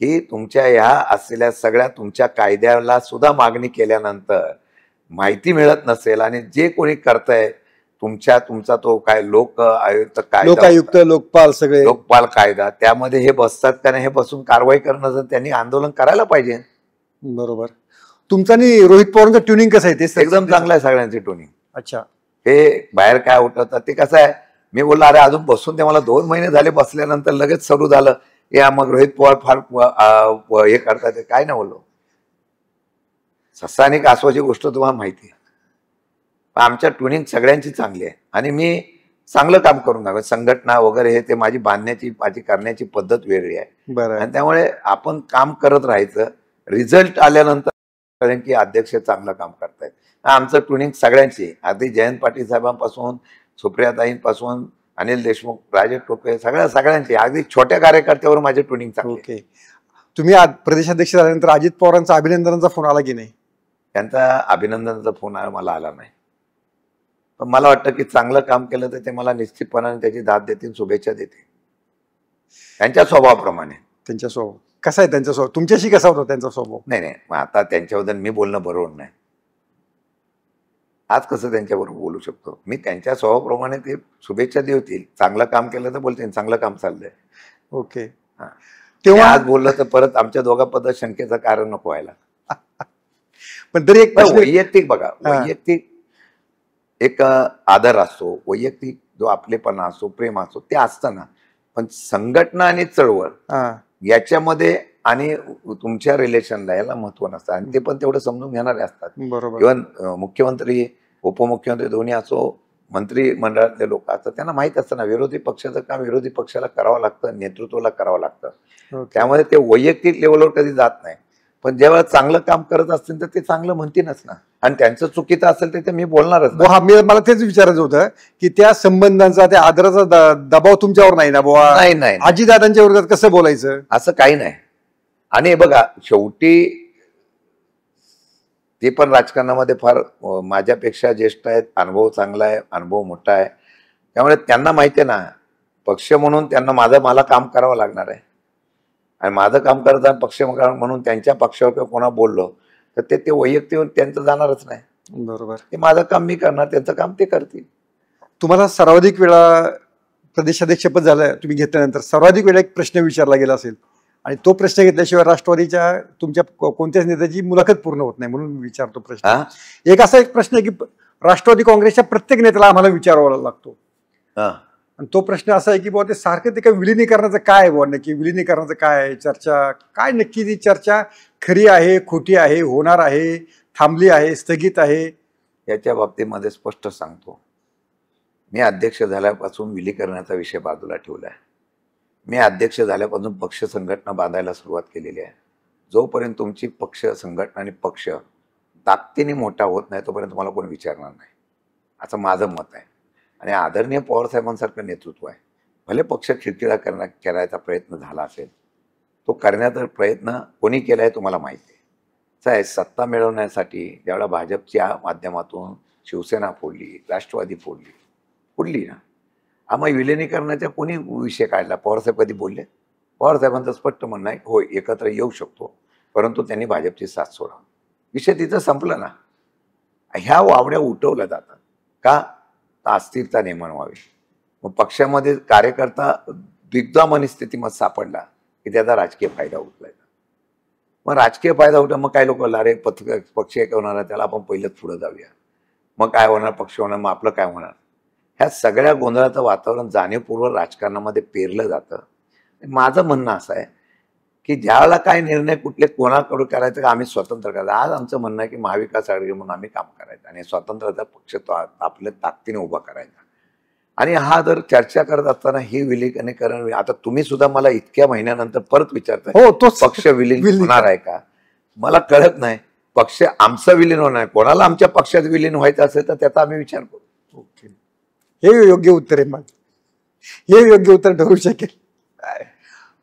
की तुमच्या ह्या असलेल्या सगळ्या तुमच्या कायद्याला सुद्धा मागणी केल्यानंतर माहिती मिळत नसेल आणि जे कोणी करताय तुमचा तो काय लोकायुक्त लोकपाल सगळे लोकपाल कायदा, त्यामध्ये हे बसतात का नाही, हे बसून कारवाई करणं, जर त्यांनी आंदोलन करायला पाहिजे. बरोबर. तुमचं आणि रोहित पवारांचं ट्युनिंग कसं आहे? ते एकदम चांगलं आहे सगळ्यांची ट्युनिंग. अच्छा. हे बाहेर काय उठवतात ते कसं आहे, मी बोललो अरे अजून बसून ते मला 2 महिने झाले बसल्यानंतर लगेच सुरू झालं या मग रोहित पवार फार हे करतात, काय नाही बोललो. ससा आणि कासवाची गोष्ट तुम्हाला माहिती आहे. आमच्या ट्युनिंग सगळ्यांची चांगली आहे आणि मी चांगलं काम करून दाखव. संघटना वगैरे हे ते माझी करण्याची पद्धत वेगळी आहे. आणि त्यामुळे आपण काम करत राहायचं. रिझल्ट आल्यानंतर कारण की अध्यक्ष चांगलं काम करतायत. आमचं ट्युनिंग सगळ्यांची, अगदी जयंत पाटील साहेबांपासून, सुप्रियाताईंपासून, अनिल देशमुख, राजेश टोपे, सगळ्यांची, अगदी छोट्या कार्यकर्त्यावर माझे ट्युनिंग चांगले. ओके. तुम्ही प्रदेशाध्यक्ष झाल्यानंतर अजित पवारांचा अभिनंदनाचा फोन आला की नाही? त्यांचा अभिनंदनाचा फोन मला आला नाही, पण मला वाटतं की चांगलं काम केलं तर ते मला निश्चितपणाने त्याची दाद देतील, शुभेच्छा देतील, त्यांच्या स्वभावाप्रमाणे. त्यांच्या स्वभाव कसा आहे? त्यांचा स्वभाव तुमच्याशी कसा होता त्यांचा स्वभाव? नाही, मग आता त्यांच्याबद्दल मी बोलणं बरोबर नाही. आज कसं त्यांच्याबरोबर बोलू शकतो मी? त्यांच्या स्वभावाप्रमाणे ते शुभेच्छा देतील. चांगलं काम केलं तर बोलतील चांगलं काम चाललंय. ओके. तेव्हा आज बोललं तर परत आमच्या दोघांबद्दल शंकेचं कारण नको व्हायला. पण तरी एक वैयक्तिक बघा, वैयक्तिक एक आदर असतो, वैयक्तिक जो आपलेपणा असतो, प्रेम असतो, ते असतं ना. पण संघटना आणि चळवळ याच्यामध्ये आणि तुमच्या रिलेशनला याला महत्व नसतं आणि ते पण तेवढं समजून घेणारे असतात. बरोबर. इव्हन मुख्यमंत्री, उपमुख्यमंत्री दोन्ही असो, मंत्रिमंडळातले लोक असतात, त्यांना माहित असतं ना विरोधी पक्षाचं काम विरोधी पक्षाला करावं लागतं, नेतृत्वाला करावं लागतं. त्यामुळे ते वैयक्तिक लेवलवर कधी जात नाही. पण जेव्हा चांगलं काम करत असतील तर ते चांगलं म्हणतीलच ना, आणि त्यांचं चुकीचं असेल तर ते मी बोलणारच. मला तेच विचारायचं होतं की त्या संबंधांचा, त्या आदराचा दबाव तुमच्यावर नाही ना बुवा? नाही. आजीदादांच्या विरोधात कसं बोलायचं असं काही नाही. आणि बघा शेवटी ते पण राजकारणामध्ये फार माझ्यापेक्षा ज्येष्ठ आहेत, अनुभव चांगला आहे, अनुभव मोठा आहे. त्यामुळे त्यांना माहिती आहे ना, पक्ष म्हणून त्यांना मला काम करावं लागणार आहे. आणि माझं काम करताना पक्ष म्हणून त्यांच्या पक्षावर किंवा कोणा बोललो तर ते वैयक्तिक त्यांचं जाणारच नाही. बरोबर. ते माझं काम मी करणार, त्यांचं काम ते करतील. तुम्हाला सर्वाधिक वेळा प्रदेशाध्यक्षपद झालं तुम्ही घेतल्यानंतर सर्वाधिक वेळा एक प्रश्न विचारला गेला असेल आणि तो प्रश्न घेतल्याशिवाय राष्ट्रवादीच्या तुमच्या कोणत्याच नेत्याची मुलाखत पूर्ण होत नाही, म्हणून मी विचारतो प्रश्न. एक असा एक प्रश्न आहे की राष्ट्रवादी काँग्रेसच्या प्रत्येक नेत्याला आम्हाला विचारावा लागतो, आणि तो प्रश्न असा आहे की बुवा ते सारखं ते काय विलिनीकरणाचं काय बुवा, नक्की विलिनीकरणाचं काय आहे चर्चा, काय नक्की ती चर्चा खरी आहे, खोटी आहे, होणार आहे, थांबली आहे, स्थगित आहे? याच्या बाबतीमध्ये स्पष्ट सांगतो, मी अध्यक्ष झाल्यापासून विलीकरणाचा विषय बाजूला ठेवला आहे. मी अध्यक्ष झाल्यापासून पक्ष संघटना बांधायला सुरुवात केलेली आहे. जोपर्यंत तुमची पक्ष संघटना आणि पक्ष ताकदीने मोठा होत नाही तोपर्यंत तुम्हाला कोणी विचारणार नाही, असं माझं मत आहे. आणि आदरणीय पवारसाहेबांसारखं नेतृत्व आहे. भले पक्ष खिळखिळा करायचा प्रयत्न झाला असेल, तो करण्याचा प्रयत्न कोणी केला आहे तुम्हाला माहिती आहे. सत्ता मिळवण्यासाठी ज्यावेळेला भाजपच्या माध्यमातून शिवसेना फोडली, राष्ट्रवादी फोडली ना, आम्ही विलिनीकरणाचा कोणी विषय काढला? पवारसाहेब कधी बोलले? पवारसाहेबांचं स्पष्ट म्हणणं आहे, होय एकत्र येऊ शकतो, परंतु त्यांनी भाजपची साथ सोडा. विषय तिथं संपला ना. ह्या वावड्या उठवल्या जातात का? अस्थिरता निर्माण व्हावी. मग पक्षामध्ये कार्यकर्ता दिग्धा मनस्थितीमध्ये सापडला की त्याचा राजकीय फायदा उठलायचा. मग राजकीय फायदा उठला, मग काय लोक लारे पक्ष एक होणार, त्याला आपण पहिलेच पुढे जाऊया, मग काय होणार, पक्ष होणार, मग आपलं काय होणार? ह्या सगळ्या गोंधळाचं वातावरण जाणीवपूर्वक राजकारणामध्ये पेरलं जातं. माझं म्हणणं असं आहे की ज्यावेळेला काय निर्णय कुठले कोणाकडून करायचं का आम्ही स्वतंत्र करायचं. आज आमचं म्हणणं आहे की महाविकास आघाडी म्हणून आम्ही काम करायचं आणि स्वतंत्रचा पक्ष तो आपल्या ताकदीने उभा करायचा. आणि हा जर चर्चा करत असताना हे विलीनीकरण, आता तुम्ही सुद्धा मला इतक्या महिन्यानंतर परत विचारता, हो तो पक्ष विलीन होणार आहे का? मला कळत नाही. पक्ष आमचं विलीन होणार आहे, कोणाला आमच्या पक्षात विलीन व्हायचं असेल तर त्याचा आम्ही विचार करू. ओके, हे योग्य उत्तर आहे. मग हे योग्य उत्तर ठरू शकेल.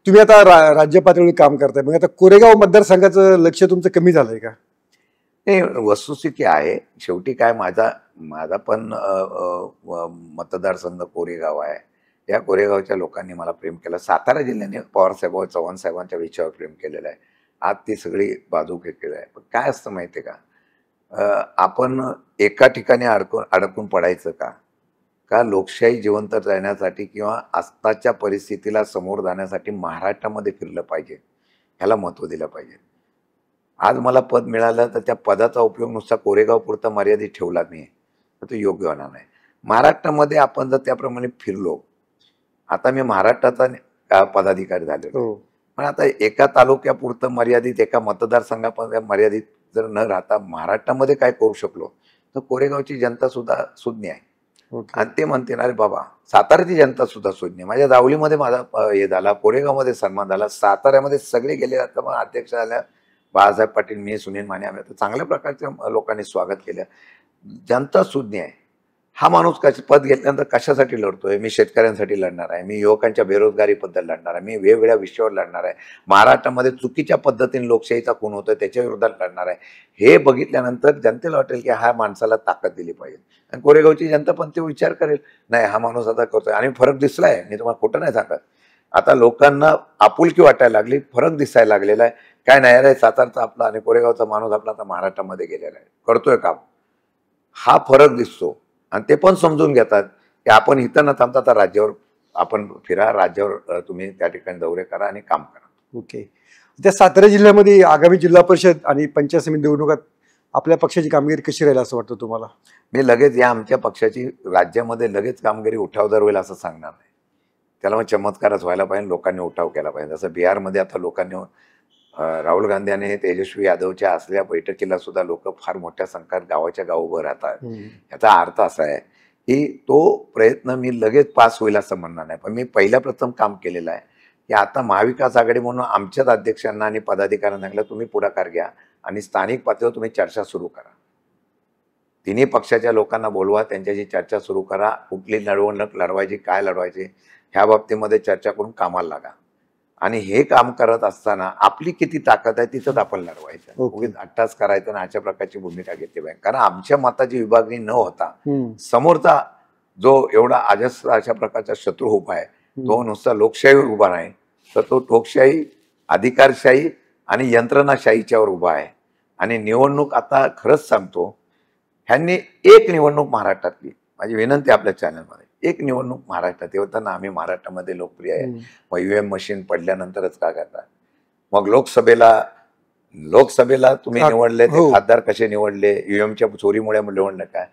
तुम्ही आता राज्य पातळीवर काम करताय, मग आता कोरेगाव मतदारसंघाचं लक्ष तुमचं कमी झालंय का? नाही, वस्तुस्थिती आहे. शेवटी काय, माझा पण मतदारसंघ कोरेगाव आहे. या कोरेगावच्या लोकांनी मला प्रेम केलं. सातारा जिल्ह्याने पवारसाहेब चव्हाण साहेबांच्या विषयावर प्रेम केलेलं आहे. आज ती सगळी बाजू घेतलेली आहे. पण काय असतं माहिती आहे का, आपण एका ठिकाणी अडकून पडायचं का? लोकशाही जिवंत राहण्यासाठी किंवा आत्ताच्या परिस्थितीला समोर जाण्यासाठी महाराष्ट्रामध्ये फिरलं पाहिजे, ह्याला महत्त्व दिलं पाहिजे. आज मला पद मिळालं तर त्या पदाचा उपयोग नुसता कोरेगाव पुरता मर्यादित ठेवला नाही तर तो योग्य होणार नाही. महाराष्ट्रामध्ये आपण जर त्याप्रमाणे फिरलो, आता मी महाराष्ट्राचा पदाधिकारी झालो, पण आता एका तालुक्यापुरतं मर्यादित, एका मतदारसंघापर्यंत मर्यादित जर न राहता महाराष्ट्रामध्ये काय करू शकलो तर कोरेगावची जनता सुद्धा सुज्ञ आहे. आणि ते म्हणते अरे बाबा, साताऱ्याची जनता सुद्धा सुज्ञ. माझ्या दावलीमध्ये माझा हे झाला, कोरेगावमध्ये सन्मान झाला, साताऱ्यामध्ये सगळे गेले. आता मग अध्यक्ष झाल्या बाळासाहेब पाटील, मी, सुनील माने, आम्ही आता चांगल्या प्रकारच्या लोकांनी स्वागत केलं. जनता सुज्ञ आहे. हा माणूस पद घेतल्यानंतर कशासाठी लढतोय? मी शेतकऱ्यांसाठी लढणार आहे, मी युवकांच्या बेरोजगारीबद्दल लढणार आहे, मी वेगवेगळ्या विषयावर लढणार आहे, महाराष्ट्रामध्ये चुकीच्या पद्धतीने लोकशाहीचा खून होतोय त्याच्या विरोधात लढणार आहे. हे बघितल्यानंतर जनतेला वाटेल की हा माणसाला ताकद दिली पाहिजे. आणि कोरेगावची जनता पण ते विचार करेल, नाही हा माणूस आता करतोय. आणि फरक दिसलाय, मी तुम्हाला खोटं नाही सांगत. आता लोकांना आपुलकी वाटायला लागली, फरक दिसायला लागलेला आहे. काय नाही अरे, सातारचा आपला आणि कोरेगावचा माणूस आपला आता महाराष्ट्रामध्ये गेलेला आहे, करतोय काम. हा फरक दिसतो आणि ते पण समजून घेतात की आपण इथं न थांबता आता राज्यावर आपण फिरा, राज्यावर तुम्ही त्या ठिकाणी दौरे करा आणि काम करा. ओके. त्या सातारा जिल्ह्यामध्ये आगामी जिल्हा परिषद आणि पंचायत समिती निवडणुकात आपल्या पक्षाची कामगिरी कशी राहील असं वाटतं तुम्हाला? मी लगेच या आमच्या पक्षाची राज्यामध्ये लगेच कामगिरी उठावदार होईल असं सांगणार नाही. त्याला मग चमत्कारच व्हायला पाहिजे, लोकांनी उठाव केला पाहिजे. जसं बिहारमध्ये आता लोकांनी राहुल गांधी आणि तेजस्वी यादवच्या असलेल्या बैठकीला सुद्धा लोक फार मोठ्या संख्येत गावाच्या गाव उभं राहतात. याचा अर्थ असा आहे की तो प्रयत्न मी लगेच पास होईल असं म्हणणार नाही, पण मी पहिल्या प्रथम काम केलेलं आहे की आता महाविकास आघाडी म्हणून आमच्याच अध्यक्षांना आणि पदाधिकाऱ्यांना सांगितलं, तुम्ही पुढाकार घ्या आणि स्थानिक पातळीवर तुम्ही चर्चा सुरू करा. तिन्ही पक्षाच्या लोकांना बोलवा, त्यांच्याशी चर्चा सुरू करा. कुठली निवडणूक लढवायची, काय लढवायची ह्या बाबतीमध्ये चर्चा करून कामाला लागा. आणि हे काम करत असताना आपली किती ताकद आहे तिथंच आपण लढवायचं, उगीच अट्टास करायचं ना, अशा प्रकारची भूमिका घेतली पाहिजे. कारण आमच्या मताची विभागणी न होता समोरचा जो एवढा अजस्र अशा प्रकारचा शत्रू उभा आहे तो नुसता लोकशाहीवर उभा नाही तर तो लोकशाही, अधिकारशाही आणि यंत्रणाशाहीच्यावर उभा आहे. आणि निवडणूक आता खरंच सांगतो, ह्यांनी एक निवडणूक महाराष्ट्रातली, माझी विनंती आपल्या चॅनलमध्ये, एक निवडणूक महाराष्ट्रात येताना आम्ही महाराष्ट्रामध्ये लोकप्रिय आहे. मग ईव्हीएम मशीन पडल्यानंतरच का करता? मग लोकसभेला तुम्ही निवडले ते खासदार कसे निवडले? ईव्हीएमच्या चोरीमुळे निवडलं काय?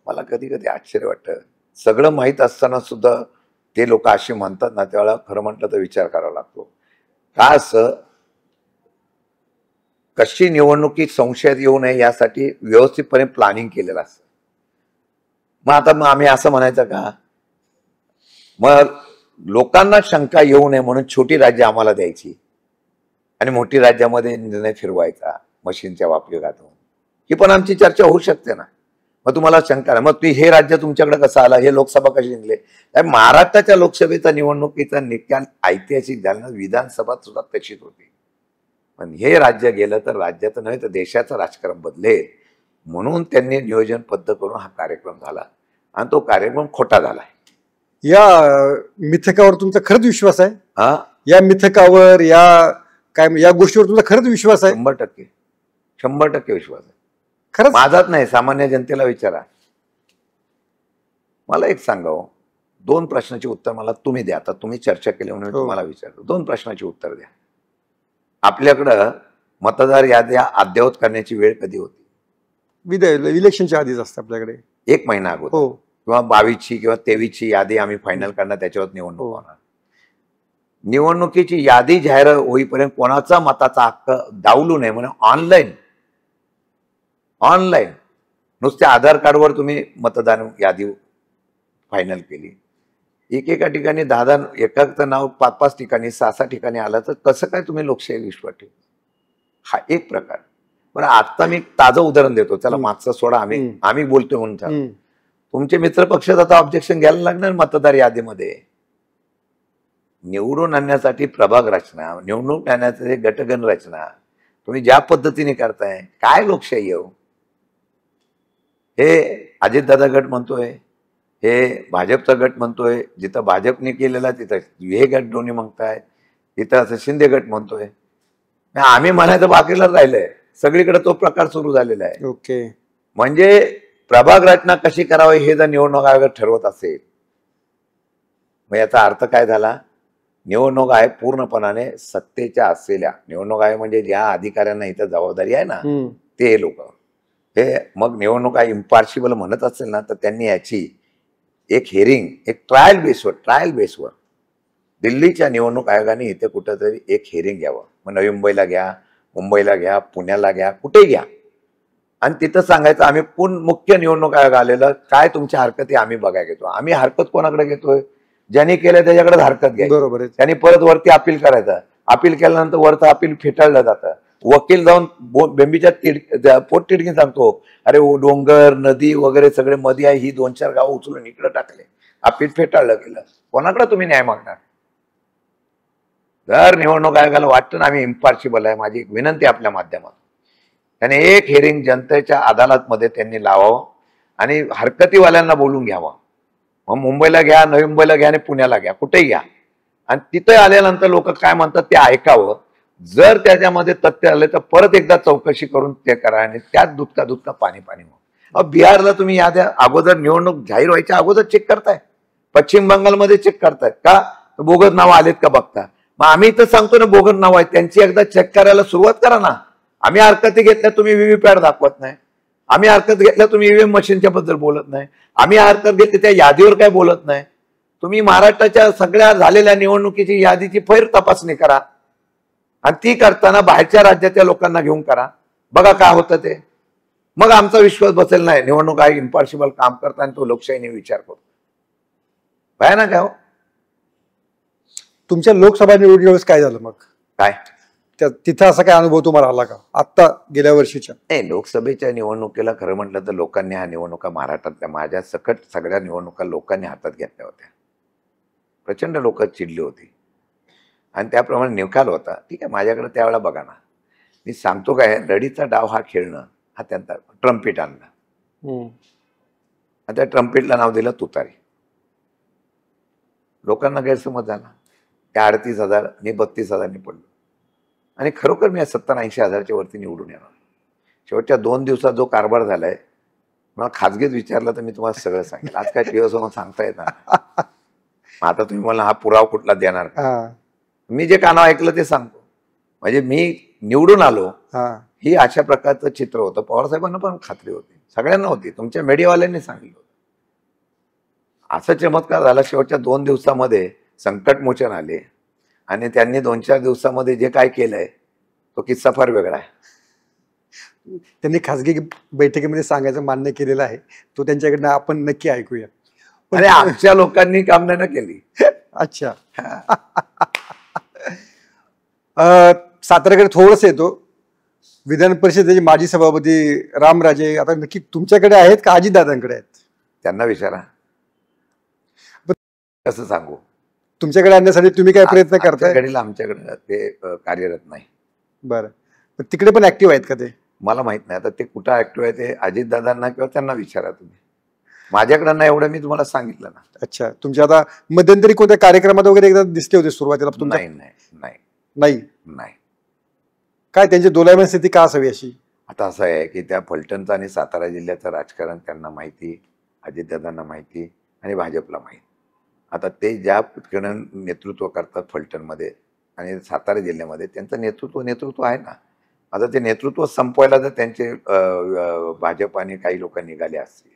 मला कधी कधी आश्चर्य वाटतं. सगळं माहीत असताना सुद्धा ते लोक असे म्हणतात ना, त्यावेळेला खरं म्हटलं तर विचार करावा लागतो. का असं? कशी निवडणुकीत संशयात येऊ नये यासाठी व्यवस्थितपणे प्लॅनिंग केलेलं असतं. मग आम्ही असं म्हणायचं का? मग लोकांना शंका येऊ नये म्हणून छोटी राज्य आम्हाला द्यायची आणि मोठी राज्यामध्ये निर्णय फिरवायचा मशीनच्या वापरातून, ही पण आमची चर्चा होऊ शकते ना. मग तुम्हाला शंका नाही, मग हे राज्य तुमच्याकडे कसं आलं? हे लोकसभा कशी जिंकले? महाराष्ट्राच्या लोकसभेचा निवडणुकीचा निकाल ऐतिहासिक झाला. विधानसभा सुद्धा तशीच होती. पण हे राज्य गेलं तर राज्याचं नव्हे तर देशाचं राजकारण बदलेल म्हणून त्यांनी नियोजनबद्ध करून हा कार्यक्रम झाला आणि तो कार्यक्रम खोटा झाला. या मिथकावर तुमचा खरंच विश्वास आहे? हा, या मिथकावर या गोष्टीवर तुमचा खरंच विश्वास आहे? 100% विश्वास आहे. खरंच? माझाच नाही, सामान्य जनतेला विचारा. मला एक सांगावं, 2 प्रश्नाची उत्तर मला तुम्ही द्या. आता तुम्ही चर्चा केली म्हणून तुम्हाला विचारतो. 2 प्रश्नाची उत्तर द्या. आपल्याकडं मतदार याद्या अद्ययावत करण्याची वेळ कधी होती? इलेक्शनच्या आधीच असते आपल्याकडे, 1 महिना अगोदर किंवा 22ची किंवा 23ची यादी आम्ही फायनल करणार, त्याच्यावर निवडणूक होणार. निवडणुकीची यादी जाहीर होईपर्यंत कोणाचा मताचा हक्क डावलू नये म्हणून ऑनलाईन नुसत्या आधार कार्डवर तुम्ही मतदान यादी फायनल केली. एकेका ठिकाणी 10 एकाच नाव 5 ठिकाणी 6 ठिकाणी आलं तर कसं काय तुम्ही लोकशाही विश्वास ठेवू? हा एक प्रकार. पण आता मी ताजं उदाहरण देतो, चला मागचा सोडा, आम्ही बोलतोय म्हणून. तुमचे मित्र पक्षात आता ऑब्जेक्शन घ्यायला लागणार मतदार यादीमध्ये. निवडून आणण्यासाठी प्रभाग रचना, निवडणूक आणण्यासाठी गटगण रचना तुम्ही ज्या पद्धतीने करताय, काय लोकशाही आहे? हे अजितदादा गट म्हणतोय, हे भाजपचा गट म्हणतोय, जिथं भाजपने केलेला तिथं हे गट दोन्ही म्हणताय, तिथं असं शिंदे गट म्हणतोय. आम्ही म्हणायचं बाकीला राहिलंय, सगळीकडे तो प्रकार सुरू झालेला आहे. ओके. म्हणजे प्रभाग रचना कशी करावी हे जर निवडणूक आयोग ठरवत असेल, मग याचा अर्थ काय झाला? निवडणूक आयोग पूर्णपणाने सत्तेच्या असलेल्या, निवडणूक आयोग म्हणजे ज्या अधिकाऱ्यांना इथं जबाबदारी आहे ना, ते लोक, हे मग निवडणूक आयोग इम्पार्शिबल म्हणत असेल ना, तर त्यांनी याची एक हिअरिंग, एक ट्रायल बेसवर दिल्लीच्या निवडणूक आयोगाने इथे कुठंतरी एक हिअरिंग घ्यावं. मग नवी मुंबईला घ्या, पुण्याला घ्या, कुठेही घ्या, आणि तिथं सांगायचं आम्ही मुख्य निवडणूक आयोग आलेलं, काय तुमच्या हरकती आम्ही बघायला घेतो. आम्ही हरकत कोणाकडे घेतोय? ज्यांनी केलं त्याच्याकडे हरकत घ्यायची. बरोबर आहे. त्यांनी परत वरती अपील करायचं. अपील केल्यानंतर वरचं अपील फेटाळलं जातं. वकील जाऊन बेंबीच्या पोटतिडकीने सांगतो, अरे डोंगर नदी वगैरे सगळे मध्ये आहे, ही 2-4 गावं उचलून इकडे टाकले, अपील फेटाळलं गेलं. कोणाकडे तुम्ही न्याय मागणार? जर निवडणूक आयोगाला वाटतं ना आम्ही इम्पार्शिबल आहे, माझी एक विनंती आपल्या माध्यमातून, त्याने एक हिअरिंग जनतेच्या अदालतमध्ये त्यांनी लावावं आणि हरकतीवाल्यांना बोलून घ्यावं. मग मुंबईला घ्या, नवी मुंबईला घ्या आणि पुण्याला घ्या, कुठेही घ्या, आणि तिथे आल्यानंतर लोक काय म्हणतात ते ऐकावं. जर त्याच्यामध्ये तथ्य आले तर परत एकदा चौकशी करून ते करा आणि त्यात दुधका पाणी हो. बिहारला तुम्ही याद्या अगोदर निवडणूक जाहीर व्हायच्या अगोदर चेक करताय, पश्चिम बंगालमध्ये चेक करतायत का? बोगस नावं आलेत का बघता. मग आम्ही इथं सांगतो ना बोगस नाव आहेत, त्यांची एकदा चेक करायला सुरुवात करा ना. आम्ही हरकती घेतल्या, तुम्ही व्हीव्हीपॅट दाखवत नाही. आम्ही हरकत घेतल्या, तुम्ही ईव्हीएम मशीनच्या बद्दल बोलत नाही. आम्ही हरकत घेतली, त्या यादीवर काय बोलत नाही. तुम्ही महाराष्ट्राच्या सगळ्या झालेल्या निवडणुकीची यादीची फैर तपासणी करा आणि ती करताना बाहेरच्या राज्याच्या लोकांना घेऊन करा, बघा काय होतं ते. मग आमचा विश्वास बसेल नाही निवडणूक आयोग इम्पार्शिबल काम करता आणि तो लोकशाहीने विचार करतो. भयानक आहे हो. तुमच्या लोकसभा निवडणुकीवेळेस काय झालं मग? काय तिथं असा काय अनुभव तुम्हाला आला का आता गेल्या वर्षीच्या? नाही, लोकसभेच्या निवडणुकीला खरं म्हटलं तर लोकांनी हा निवडणुका महाराष्ट्रातल्या माझ्या सकट सगळ्या निवडणुका लोकांनी हातात घेतल्या होत्या. प्रचंड लोक चिडली होती आणि त्याप्रमाणे निकाल होता. ठीक आहे, माझ्याकडे त्यावेळेला बघा ना, मी सांगतो काय, रडीचा डाव हा खेळणं हा त्यांचा. ट्रम्पेट आणला आणि त्या ट्रम्पेटला नाव दिलं तुतारी. लोकांना गैरसमज झाला. त्या 38,000 आणि 32,000 पडलो आणि खरोखर मी 70-80 हजारच्या वरती निवडून येणार. शेवटच्या 2 दिवसात जो कारभार झालाय, मला खाजगीत विचारलं तर मी तुम्हाला सगळं सांगेल. आज काय टीव्ही समोर सांगता येत नाही. आता तुम्ही मला हा पुरावा कुठला देणार का? मी जे कानावर ऐकलं ते सांगतो. म्हणजे मी निवडून आलो ही अशा प्रकारचं चित्र होतं. पवारसाहेबांना पण खात्री होती, सगळ्यांना होती, तुमच्या मीडियावाल्यांनी सांगितलं होतं. असा चमत्कार झाला. शेवटच्या 2 दिवसामध्ये संकटमोचन आले आणि त्यांनी 2-4 दिवसामध्ये जे काय केलंय तो किस्सा फार वेगळा आहे. त्यांनी खासगी बैठकीमध्ये सांगायचं मान्य केलेलं आहे. तो त्यांच्याकडनं आपण नक्की ऐकूया. आणि आमच्या लोकांनी कामना न केली. अच्छा. साताऱ्याकडे थोडंसं येतो. विधान परिषदेचे माजी सभापती रामराजे आता नक्की तुमच्याकडे आहेत का अजितदादांकडे आहेत? त्यांना विचारा. कसं सांगू? तुमच्याकडे आणण्यासाठी तुम्ही काय प्रयत्न करताय? आमच्याकडे ते कार्यरत नाही. बरं, पण तिकडे पण ऍक्टिव्ह आहेत का ते? मला माहित नाही. आता ते कुठं ऍक्टिव्ह आहे ते अजितदादांना किंवा त्यांना विचारा तुम्ही. माझ्याकडे नाही एवढं मी तुम्हाला सांगितलं ना. अच्छा. तुमच्या आता मध्यंतरी कोणत्या कार्यक्रमात वगैरे एकदा दिसले होते सुरुवातीला? नाही नाही नाही नाही नाही. काय त्यांची दोलायमान स्थिती का असावी अशी? आता असं आहे की त्या फलटणचं आणि सातारा जिल्ह्याचं राजकारण त्यांना माहिती, अजितदादांना माहिती आणि भाजपला माहिती. आता ते ज्या ठिकाणी नेतृत्व करतात फलटणमध्ये आणि सातारा जिल्ह्यामध्ये त्यांचं नेतृत्व आहे ना. आता ते नेतृत्व संपवायला जर त्यांचे भाजप आणि काही लोक निघाले असतील,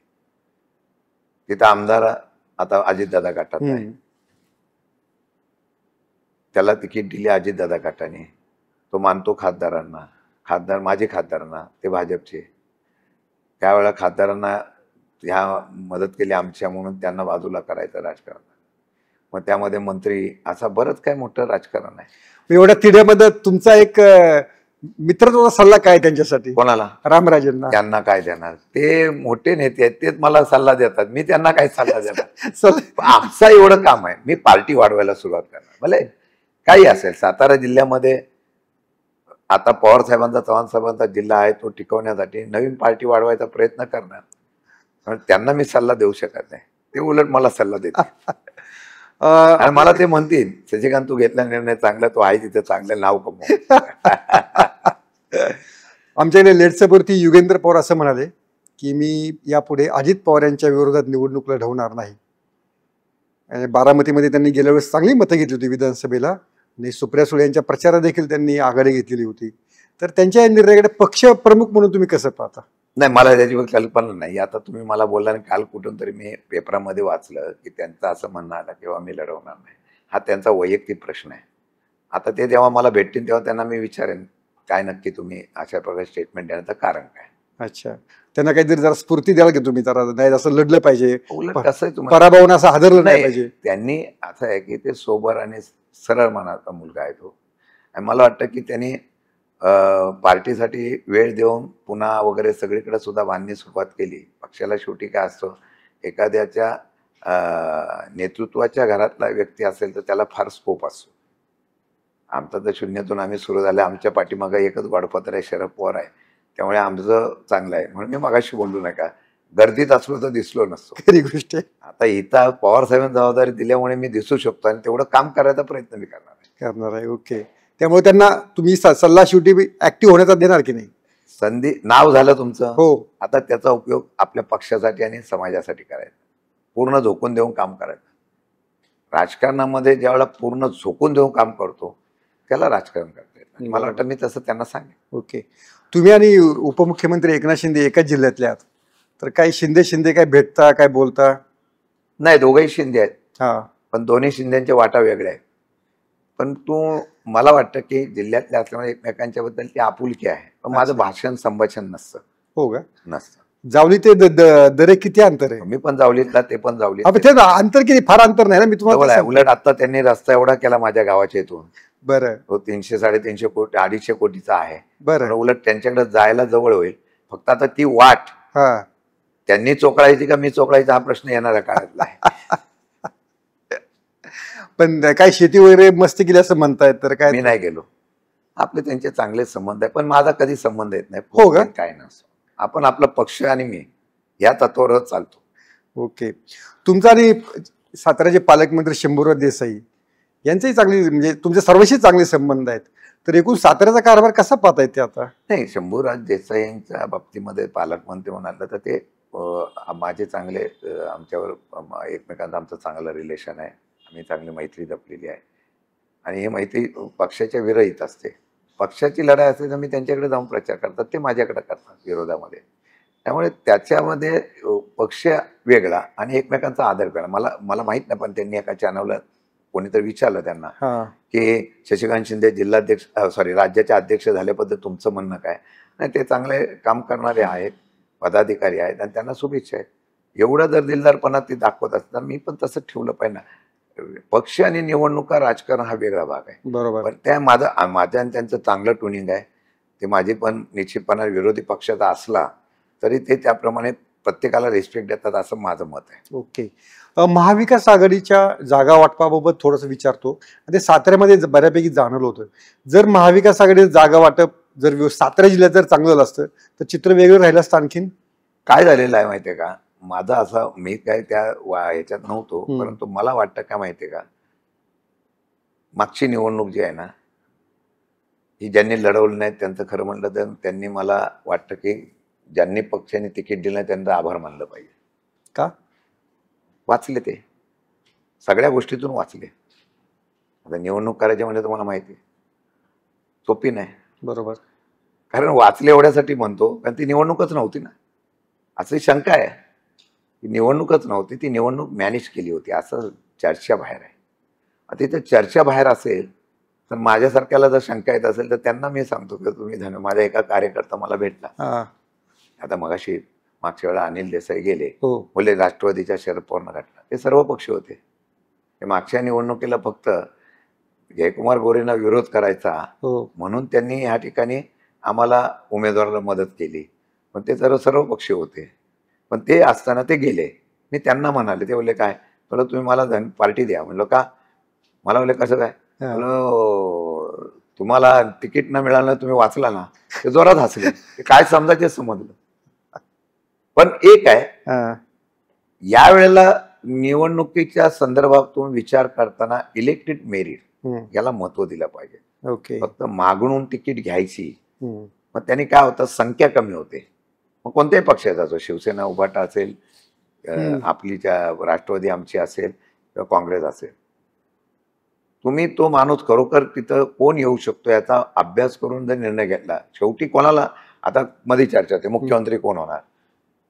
तिथं आमदार आता अजितदादा गटात आहे, त्याला तिकीट दिली अजितदादा गटाने, तो मानतो खासदारांना, माझे खासदारांना, ते भाजपचे. त्यावेळेला खासदारांना ह्या मदत केली आमच्या म्हणून त्यांना बाजूला करायचं राजकारण. मग त्यामध्ये मंत्री असा बरंच काय मोठं राजकारण आहे. एवढ्या तिढ्यामध्ये तुमचा एक मित्रत्वाचा सल्ला काय त्यांच्यासाठी? कोणाला? रामराजेंना. त्यांना काय देणार? ते मोठे नेते आहेत, तेच मला सल्ला देतात, मी त्यांना काय सल्ला देणार? आमचं एवढं काम आहे, मी पार्टी वाढवायला सुरुवात करणार. भले काही असेल. सातारा जिल्ह्यामध्ये आता पवार साहेबांचा, चव्हाण साहेबांचा जिल्हा आहे, तो टिकवण्यासाठी नवीन पार्टी वाढवायचा प्रयत्न करणार. त्यांना मी सल्ला देऊ शकत नाही, ते उलट मला सल्ला देतात. आणि मला ते म्हणतील, शशिकांत तू घेतला निर्णय चांगला, तो आहे तिथे चांगलं नाव कमव. आमच्याकडे लेट्सवरती युगेंद्र पवार असं म्हणाले की मी यापुढे अजित पवार यांच्या विरोधात निवडणूक लढवणार नाही. बारामतीमध्ये त्यांनी गेल्या वेळेस चांगली मतं घेतली होती विधानसभेला आणि सुप्रिया सुळे यांच्या प्रचारात देखील त्यांनी आघाडी घेतलेली होती. तर त्यांच्या निर्णयाकडे पक्ष प्रमुख म्हणून तुम्ही कसं पाहता? नाही, मला त्याची कल्पना नाही. आता तुम्ही मला बोलला आणि काल कुठून तरी मी पेपरामध्ये वाचलं की त्यांचं असं म्हणणं आलं किंवा मी लढवणार नाही. हा त्यांचा वैयक्तिक प्रश्न आहे. आता ते जेव्हा मला भेटतील तेव्हा त्यांना मी विचारेन काय नक्की तुम्ही अशा प्रकारे स्टेटमेंट देण्याचं कारण काय. अच्छा. त्यांना काहीतरी जरा स्फूर्ती द्याल की तुम्ही जरा नाही असं लढलं पाहिजे, कसं आहे तुम्हाला पराभवून असं हादरलं नाही पाहिजे. त्यांनी असं आहे की ते सोबर आणि सरळ मनाचा मुलगा आहे तो. आणि मला वाटतं की त्यांनी पार्टीसाठी वेळ देऊन पुन्हा वगैरे सगळीकडे सुद्धा बांधणी सुरुवात केली. पक्षाला शेवटी काय असतं, एखाद्याच्या नेतृत्वाच्या घरातला व्यक्ती असेल तर त्याला फार स्कोप असतो. आमचा तर शून्यातून आम्ही सुरू झालं. आमच्या पाठीमागं एकच गडपत्र आहे, शरद पवार आहे. त्यामुळे आमचं चांगलं आहे. म्हणून मी मगाशी बोललो नाही का, गर्दीत असलो तर दिसलो नसतो. खरी गोष्ट आहे. आता इथं पवार साहेबांनी जबाबदारी दिल्यामुळे मी दिसू शकतो आणि तेवढं काम करायचा प्रयत्न मी करणार आहे. ओके. त्यामुळे त्यांना तुम्ही सल्ला शेवटी ऍक्टिव्ह होण्याचा देणार की नाही? संधी नाव झालं तुमचं. हो. आता त्याचा उपयोग आपल्या पक्षासाठी आणि समाजासाठी करायचा, पूर्ण झोकून देऊन काम करायचं. राजकारणामध्ये ज्यावेळेला पूर्ण झोकून देऊन काम करतो त्याला राजकारण करता येतं. मला वाटतं मी तसं त्यांना सांगेन. ओके. तुम्ही आणि उपमुख्यमंत्री एकनाथ शिंदे एकाच जिल्ह्यातले आहात, तर काही शिंदे काय भेटता, काय बोलता? नाही, दोघंही शिंदे आहेत. हा, पण दोन्ही शिंदेचे वाटा वेगळे आहेत. पण मला वाटतं की जिल्ह्यातले असल्यामुळे एकमेकांच्या बद्दल ती आपुलकी आहे. पण माझं भाषण संभाषण नसतं. हो का? नसतं. जावली ते दरे किती अंतर आहे? मी पण जावलीतला, ते पण जावली. ते अंतर किती? फार अंतर नाही ना. मी तुम्हाला उलट आता त्यांनी रस्ता एवढा केला माझ्या गावाच्या इथून. बरं. तो 300-350 कोटी 250 कोटीचा आहे. बरं. उलट त्यांच्याकडे जायला जवळ होईल. फक्त आता ती वाट त्यांनी चोकळायची का मी चोकळायचा हा प्रश्न येणाऱ्या काळातला आहे. पण काय शेती वगैरे मस्ती केली असं म्हणतायत, तर काय? मी नाही गेलो. आपले त्यांचे चांगले संबंध आहे, पण माझा कधी संबंध येत नाही. हो का? काय नसतो. आपण आपला पक्ष आणि मी या तत्वावरच चालतो. ओके. तुमचा आणि साताऱ्याचे पालकमंत्री शंभूराज देसाई यांचेही चांगली, म्हणजे तुमचे सर्वांशी चांगले संबंध आहेत. तर एकूण साताऱ्याचा कारभार कसा पाहता येते आता? नाही, शंभूराज देसाई यांच्या बाबतीमध्ये पालकमंत्री म्हणाल तर ते माझे चांगले आमच्यावर एकमेकांचं आमचं चांगलं रिलेशन आहे. आम्ही चांगली मैत्री जपलेली आहे आणि ही मैत्री पक्षाच्या विरहित असते. पक्षाची लढाई असेल तर मी त्यांच्याकडे जाऊन प्रचार करतात, ते माझ्याकडे करतात विरोधामध्ये. त्यामुळे त्याच्यामध्ये पक्ष वेगळा आणि एकमेकांचा आदर करणं. मला मला माहित नाही, पण त्यांनी एका चॅनलला कोणीतरी विचारलं त्यांना की शशिकांत शिंदे जिल्हाध्यक्ष राज्याचे अध्यक्ष झाल्याबद्दल तुमचं म्हणणं काय? नाही, ते चांगले काम करणारे आहेत, पदाधिकारी आहेत आणि त्यांना शुभेच्छा आहेत. एवढं जर दिलदारपणा ते दाखवत असतात, मी पण तसं ठेवलं पाहिजे ना. पक्ष आणि निवडणुका राजकारण हा वेगळा भाग आहे. बरोबर. पण त्या माझं आणि त्यांचं चांगलं ट्युनिंग आहे. ते माझे पण निश्चितपणे विरोधी पक्षाचा असला तरी ते त्याप्रमाणे प्रत्येकाला रिस्पेक्ट देतात असं माझं मत आहे. ओके. महाविकास आघाडीच्या जागा वाटपाबाबत थोडंसं विचारतो. ते साताऱ्यामध्ये बऱ्यापैकी जाणवलं होतं. जर महाविकास आघाडीचं जागा वाटप जर सातारा जिल्ह्यात जर चांगलं झालं असतं तर चित्र वेगळं राहिलं असतं. आणखीन काय झालेलं आहे माहितीये का, माझा असं, मी काय त्या ह्याच्यात नव्हतो, परंतु मला वाटतं काय माहितीये का, मागची निवडणूक जी आहे ना, ही ज्यांनी लढवलं नाही त्यांचं खरं म्हणलं तर त्यांनी, मला वाटतं की ज्यांनी पक्षाने तिकीट दिलं नाही त्यांचं आभार मानलं पाहिजे. का? वाचले, ते सगळ्या गोष्टीतून वाचले. आता निवडणूक करायची म्हणजे तुम्हाला माहिती आहे सोपी नाही. बरोबर. कारण वाचले एवढ्यासाठी म्हणतो कारण ती निवडणूकच नव्हती ना. अशी शंका आहे की निवडणूकच नव्हती, ती निवडणूक मॅनेज केली होती असं चर्चा बाहेर आहे. आता इथं चर्चा बाहेर असेल तर माझ्यासारख्याला जर शंका येत असेल तर त्यांना मी सांगतो की तुम्ही माझा एका कार्यकर्ता मला भेटला. आता मागच्या वेळेला अनिल देसाई गेले, बोले राष्ट्रवादीच्या शरद पवारनं घातला. ते सर्व पक्ष होते. ते मागच्या निवडणुकीला फक्त जयकुमार गोरेंना विरोध करायचा म्हणून त्यांनी ह्या ठिकाणी आम्हाला उमेदवाराला मदत केली. पण ते सर्व पक्ष होते. पण ते असताना ते गेले. मी त्यांना म्हणाले, ते बोलले काय, म्हणलं तुम्ही मला पार्टी द्या. म्हणलं का? मला बोलले कसं काय? म्हणलं तुम्हाला तिकीट न मिळालं तुम्ही वाचला ना. ते जोरात हसले. ते काय समजायचे समजलं. पण एक आहे, यावेळेला निवडणुकीच्या संदर्भातून विचार करताना इलेक्टेड मेरिट याला महत्व दिलं पाहिजे. फक्त मागणून तिकीट घ्यायची, मग त्यांनी काय होतं, संख्या कमी होते. मग कोणत्याही पक्षाचा असो, शिवसेना उभाटा असेल, आपली राष्ट्रवादी आमची असेल किंवा काँग्रेस असेल, तुम्ही तो माणूस खरोखर तिथं कोण येऊ शकतो याचा अभ्यास करून जर निर्णय घेतला, शेवटी कोणाला, आता मध्ये चर्चा होते मुख्यमंत्री कोण होणार,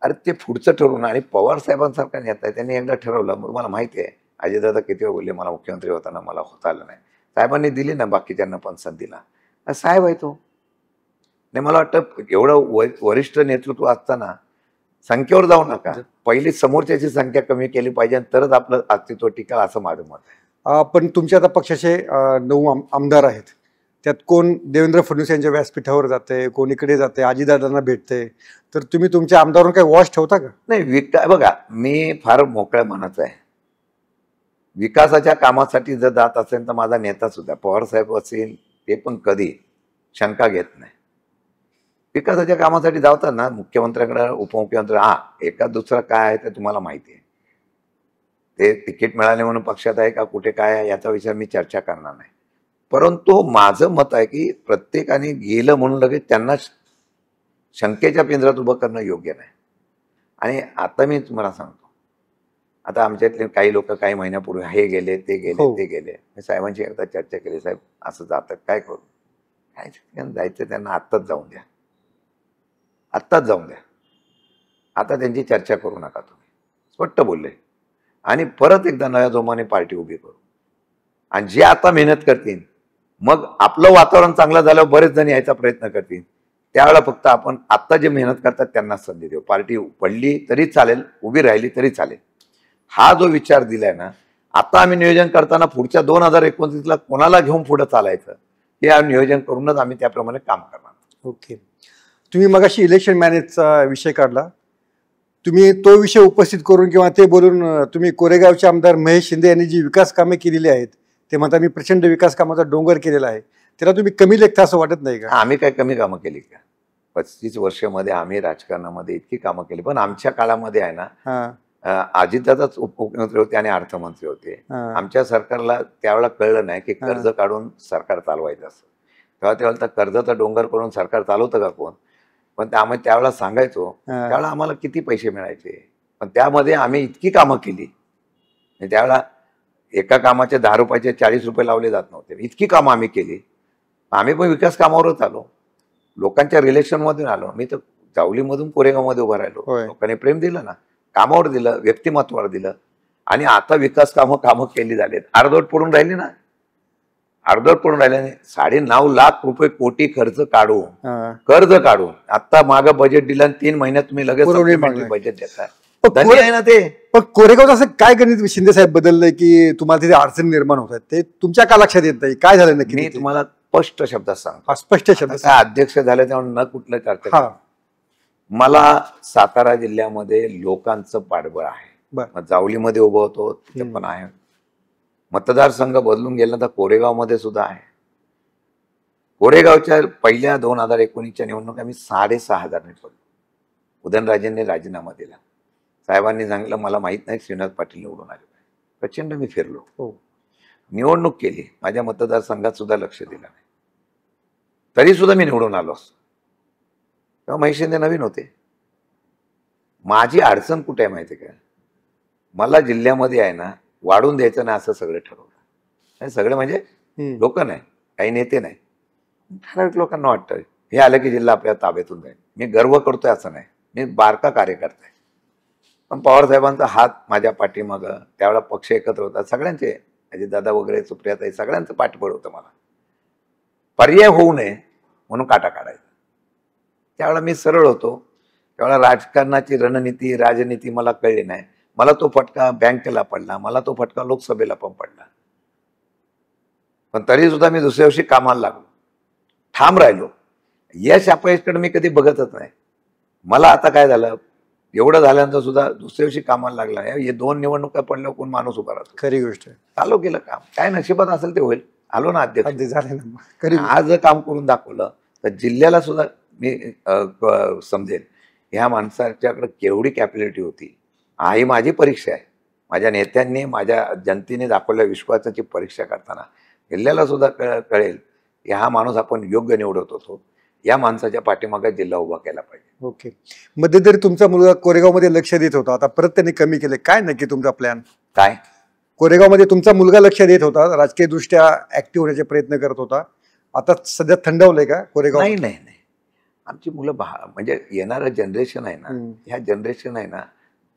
अरे ते पुढचं ठरवून. आणि पवार साहेबांसारखा नेता आहे, त्यांनी एकदा ठरवलं. मग मला माहिती आहे अजितदादा किती वेळ बोलले मला मुख्यमंत्री होताना मला होता आलं नाही. साहेबांनी दिली ना, बाकीच्यांना पण संधीला. साहेब आहे तो. नाही, मला वाटतं एवढं वरिष्ठ नेतृत्व असताना संख्येवर जाऊ नका, पहिली समोरच्याची संख्या कमी केली पाहिजे तरच आपलं अस्तित्व टिकेल असं माझं मत आहे. पण तुमच्या आता पक्षाचे 9 आमदार आहेत. त्यात कोण देवेंद्र फडणवीस यांच्या व्यासपीठावर जाते, कोण इकडे जाते, अजितदादांना भेटते. तर तुम्ही तुमच्या आमदारांवर काही वॉच ठेवता का? नाही, बघा, मी फार मोकळ्या मनाचा आहे. विकासाच्या कामासाठी जर जात असेल तर माझा नेता सुद्धा पवार साहेब असेल, ते पण कधी शंका घेत नाही. विकासाच्या कामासाठी जातात ना मुख्यमंत्र्यांकडे, उपमुख्यमंत्री, एका दुसरा काय आहे ते तुम्हाला माहिती आहे. ते तिकीट मिळाले म्हणून पक्षात आहे का कुठे काय आहे याचा विचार मी चर्चा करणार नाही. परंतु माझं मत आहे की प्रत्येकाने गेलं म्हणून लगेच त्यांना शंकेच्या पिंजरात उभं करणं योग्य नाही. आणि आता मी तुम्हाला सांगतो, आता आमच्यातले काही लोक काही महिन्यापूर्वी हे गेले, ते गेले, ते गेले. मी साहेबांची एकदा चर्चा केली, साहेब असं जातात, काय करू? काय जायचं त्यांना आत्ताच जाऊन द्या, आत्ताच जाऊन द्या. आता त्यांची चर्चा करू नका तुम्ही, स्पष्ट बोलले. आणि परत एकदा नव्या जोमाने पार्टी उभी करू. आणि जे आता मेहनत करतील, मग आपलं वातावरण चांगलं झाल्यावर बरेच जण यायचा प्रयत्न करतील. त्यावेळेला फक्त आपण आत्ता जे मेहनत करतात त्यांना संधी देऊ. पार्टी पडली तरी चालेल, उभी राहिली तरी चालेल. हा जो विचार दिलाय ना, आता आम्ही नियोजन करताना पुढच्या 2029ला कोणाला घेऊन पुढे चालायचं हे नियोजन करूनच आम्ही त्याप्रमाणे काम करणार. ओके. तुम्ही मगाशी इलेक्शन मॅनेजचा विषय काढला. तुम्ही तो विषय उपस्थित करून किंवा ते बोलून तुम्ही कोरेगावचे आमदार महेश शिंदे यांनी जी विकास कामे केलेली आहेत, ते म्हणता मी प्रचंड विकास कामाचा डोंगर केलेला आहे, त्याला तुम्ही कमी लेखता असं वाटत नाही का? आम्ही काय कमी कामं केली का? 35 वर्षामध्ये आम्ही राजकारणामध्ये इतकी कामं केली. पण आमच्या काळामध्ये आहे ना, अजितदादाच उपमुख्यमंत्री होते आणि अर्थमंत्री होते. आमच्या सरकारला त्यावेळेला कळलं नाही की कर्ज काढून सरकार चालवायचं असं. तेव्हा कर्जाचा डोंगर करून सरकार चालवतं का कोण? पण आम्ही त्यावेळेला सांगायचो, त्यावेळेला आम्हाला किती पैसे मिळायचे, पण त्यामध्ये आम्ही इतकी कामं केली. त्यावेळेला एका कामाचे 10 रुपयाचे 40 रुपये लावले जात नव्हते. इतकी कामं आम्ही केली. आम्ही पण विकास कामावरच आलो, लोकांच्या रिलेशन मधून आलो. मी तर जावलीमधून कोरेगावमध्ये उभा राहिलो. लोकांनी प्रेम दिलं ना, कामावर दिलं, व्यक्तिमत्वावर दिलं. आणि आता विकास कामं केली झालेत. अर्धवट पडून राहिली ना, अर्धवट पडून राहिल्याने 9.5 लाख रुपये कोटी कर्ज काढून आता मागं बजेट दिलं आणि 3 महिन्यात तुम्ही लगेच बजेट देताय. धनी आहे ना ते. पण कोरेगावचं असं काय गणित शिंदे साहेब बदललंय की तुम्हाला तिथे अडचण निर्माण होत आहेत, ते तुमच्या का लक्षात येत नाही? काय झालं नक्की? मी तुम्हाला स्पष्ट शब्दात सांगतो. स्पष्ट शब्द. अध्यक्ष झाले तेव्हा न कुठलं चर्चा. मला सातारा जिल्ह्यामध्ये लोकांचं पाठबळ आहे. जावलीमध्ये उभं होतो, तिथे पण आहे. मतदारसंघ बदलून गेला तर कोरेगावमध्ये सुद्धा आहे. कोरेगावच्या पहिल्या 2019च्या निवडणुका आम्ही 6,500 पडलो. उदयनराजेंनी राजीनामा दिला. साहेबांनी सांगितलं मला माहित नाही श्रीनाथ पाटील निवडून आले. प्रचंड मी फिरलो, निवडणूक केली. माझ्या मतदारसंघात सुद्धा लक्ष दिलं नाही, तरी सुद्धा मी निवडून आलो असतो. तेव्हा महेश शिंदे नवीन होते. माझी अडचण कुठे आहे माहिती का? मला जिल्ह्यामध्ये आहे ना वाढून द्यायचं नाही असं सगळं ठरवलं. सगळे म्हणजे लोक नाही, काही नेते नाही, ठराविक लोकांना वाटतं हे आलं की जिल्हा आपल्या ताब्यातून जाईल. मी गर्व करतोय असं नाही, मी बारका कार्यकर्ता आहे. पण पवार साहेबांचा हात माझ्या पाठीमागं, त्यावेळेला पक्ष एकत्र होता सगळ्यांचे, अजितदादा वगैरे, सुप्रियाताई, सगळ्यांचं पाठबळ होतं. मला पर्याय होऊ नये म्हणून काटा काढायचा. त्यावेळेला मी सरळ होतो. त्यावेळेला राजकारणाची रणनीती, राजनीती मला कळली नाही. मला तो फटका बँकेला पडला, मला तो फटका लोकसभेला पण पडला. पण तरी सुद्धा मी दुसऱ्या दिवशी कामाला लागलो, ठाम राहिलो. यश अपयशाकडे मी कधी बघतच नाही. मला आता काय झालं, एवढं झाल्यानंतर सुद्धा दुसऱ्या दिवशी कामाला लागला. हे 2 निवडणुका पडल्यावर कोण माणूस उभा राहतो? खरी गोष्ट आहे. चालू केलं काम, काय नशिबात असेल ते होईल. आलो ना अध्यक्ष, आज काम करून दाखवलं तर जिल्ह्याला सुद्धा मी समजेल ह्या माणसाच्याकडे केवढी कॅपॅबिलिटी होती. ही माझी परीक्षा आहे. माझ्या नेत्यांनी, माझ्या जनतेने दाखवलेल्या विश्वासाची परीक्षा करताना जिल्ह्याला सुद्धा कळेल की हा माणूस आपण योग्य निवडत होतो. या माणसाच्या पाठीमागे जिल्हा उभा केला पाहिजे. ओके. मध्यंतरी तुमचा मुलगा कोरेगावमध्ये लक्ष देत होता, आता परत त्यांनी कमी केले. काय नक्की तुमचा प्लॅन काय? कोरेगावमध्ये तुमचा मुलगा लक्ष देत होता, राजकीय दृष्ट्या ऍक्टिव्ह होण्याचे प्रयत्न करत होता, आता सध्या थंडावलंय का कोरेगाव? नाही नाही नाही, आमची मुलं म्हणजे येणारं जनरेशन आहे ना, ह्या जनरेशन आहे ना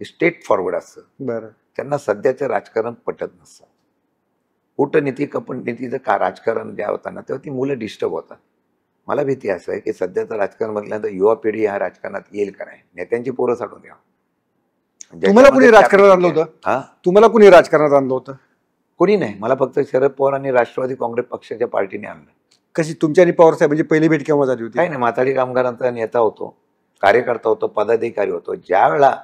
स्टेट फॉरवर्ड असतं. बरं. त्यांना सध्याचं राजकारण पटत नसतं. कूटनीती कपटनीतीचं का राजकारण ज्या होताना तेव्हा ती मुलं डिस्टर्ब होतात. मला भीती असं आहे की सध्याचं राजकारण बदलल्यानंतर युवा पिढी ह्या राजकारणात येईल का नाही. नेत्यांची पोरं साठवून द्या. तुम्हाला कुणी राजकारणात आणलं होतं? तुम्हाला कुणी राजकारणात आणलं होतं? कोणी नाही, मला फक्त शरद पवार आणि राष्ट्रवादी काँग्रेस पक्षाच्या पार्टीने आणलं. कशी तुमची आणि पवार साहेबांची पहिली भेट केव्हा झाली होती? काही नाही, माथाडी कामगारांचा नेता होतो, कार्यकर्ता होतो, पदाधिकारी होतो. ज्या वेळा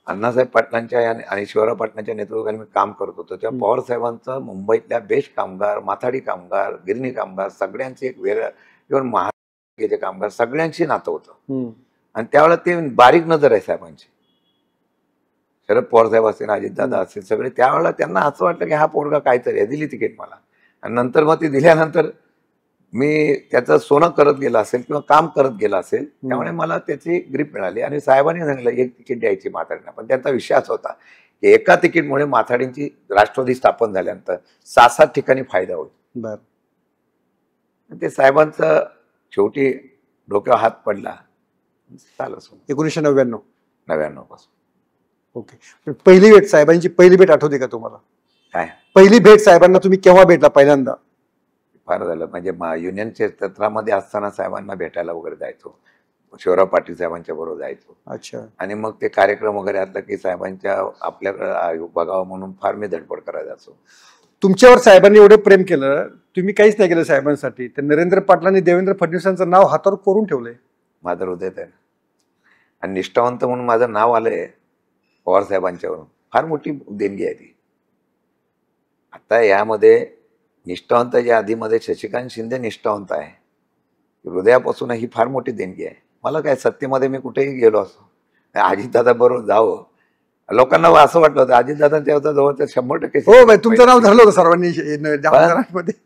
अण्णासाहेब पाटलांच्या आणि शिवराव पाटलांच्या नेतृत्वाखाली मी काम करत होतो तेव्हा पवार साहेबांचं मुंबईतल्या बेस्ट कामगार, माथाडी कामगार, गिरणी कामगार सगळ्यांचे एक वेगळं, इव्हन महाराष्ट्राचे कामगार सगळ्यांशी नातं होतं. आणि त्यावेळेला ते बारीक नजर आहे साहेबांची. शरद पवार साहेब असतील, अजितदादा असतील, सगळे त्यावेळेला त्यांना असं वाटलं की हा पोरगा काहीतरी आहे, दिली तिकीट मला. आणि नंतर मग ती दिल्यानंतर मी त्याचं सोनं करत गेला असेल किंवा काम करत गेला असेल, त्यामुळे मला त्याची ग्रीप मिळाली. आणि साहेबांनी सांगितलं 1 तिकीट द्यायची माथाडींना. पण त्यांचा विषय असा होता की एका तिकीटमुळे माथाडींची राष्ट्रवादी स्थापन झाल्यानंतर 6-7 ठिकाणी फायदा होईल. ते साहेबांचं शेवटी डोक्यावर हात पडला. चालू 1999 पासून. ओके. पहिली भेट साहेबांची, पहिली भेट आठवते का तुम्हाला? काय पहिली भेट साहेबांना तुम्ही केव्हा भेटला पहिल्यांदा? फार झालं, म्हणजे युनियन क्षेत्रामध्ये असताना साहेबांना भेटायला वगैरे जायचो, शिवराव पाटील साहेबांच्या बरोबर जायचो. अच्छा. आणि मग ते कार्यक्रम वगैरे असला की साहेबांच्या आपल्याकडे बघावं म्हणून फार मी धडपड करायला जायचो. तुमच्यावर साहेबांनी एवढं प्रेम केलं, तुम्ही काहीच नाही केलं साहेबांसाठी. तर नरेंद्र पाटलांनी देवेंद्र फडणवीसांचं नाव हातावर कोरून ठेवलंय. माझं हृदयात आहे ना, आणि निष्ठावंत म्हणून माझं नाव आलंय पवार साहेबांच्यावरून. फार मोठी देणगी आहे ती. आता यामध्ये निष्ठावंताच्या आधीमध्ये शशिकांत शिंदे निष्ठावंत आहे. हृदयापासून ही फार मोठी देणगी आहे. मला काय सत्तेमध्ये मी कुठेही गेलो असो, अजितदादा बरोबर जावं. लोकांना असं वाटलं होतं अजितदादा तेव्हा जवळ 100% हो, तुमचं नाव धरलं होतं सर्वांनी.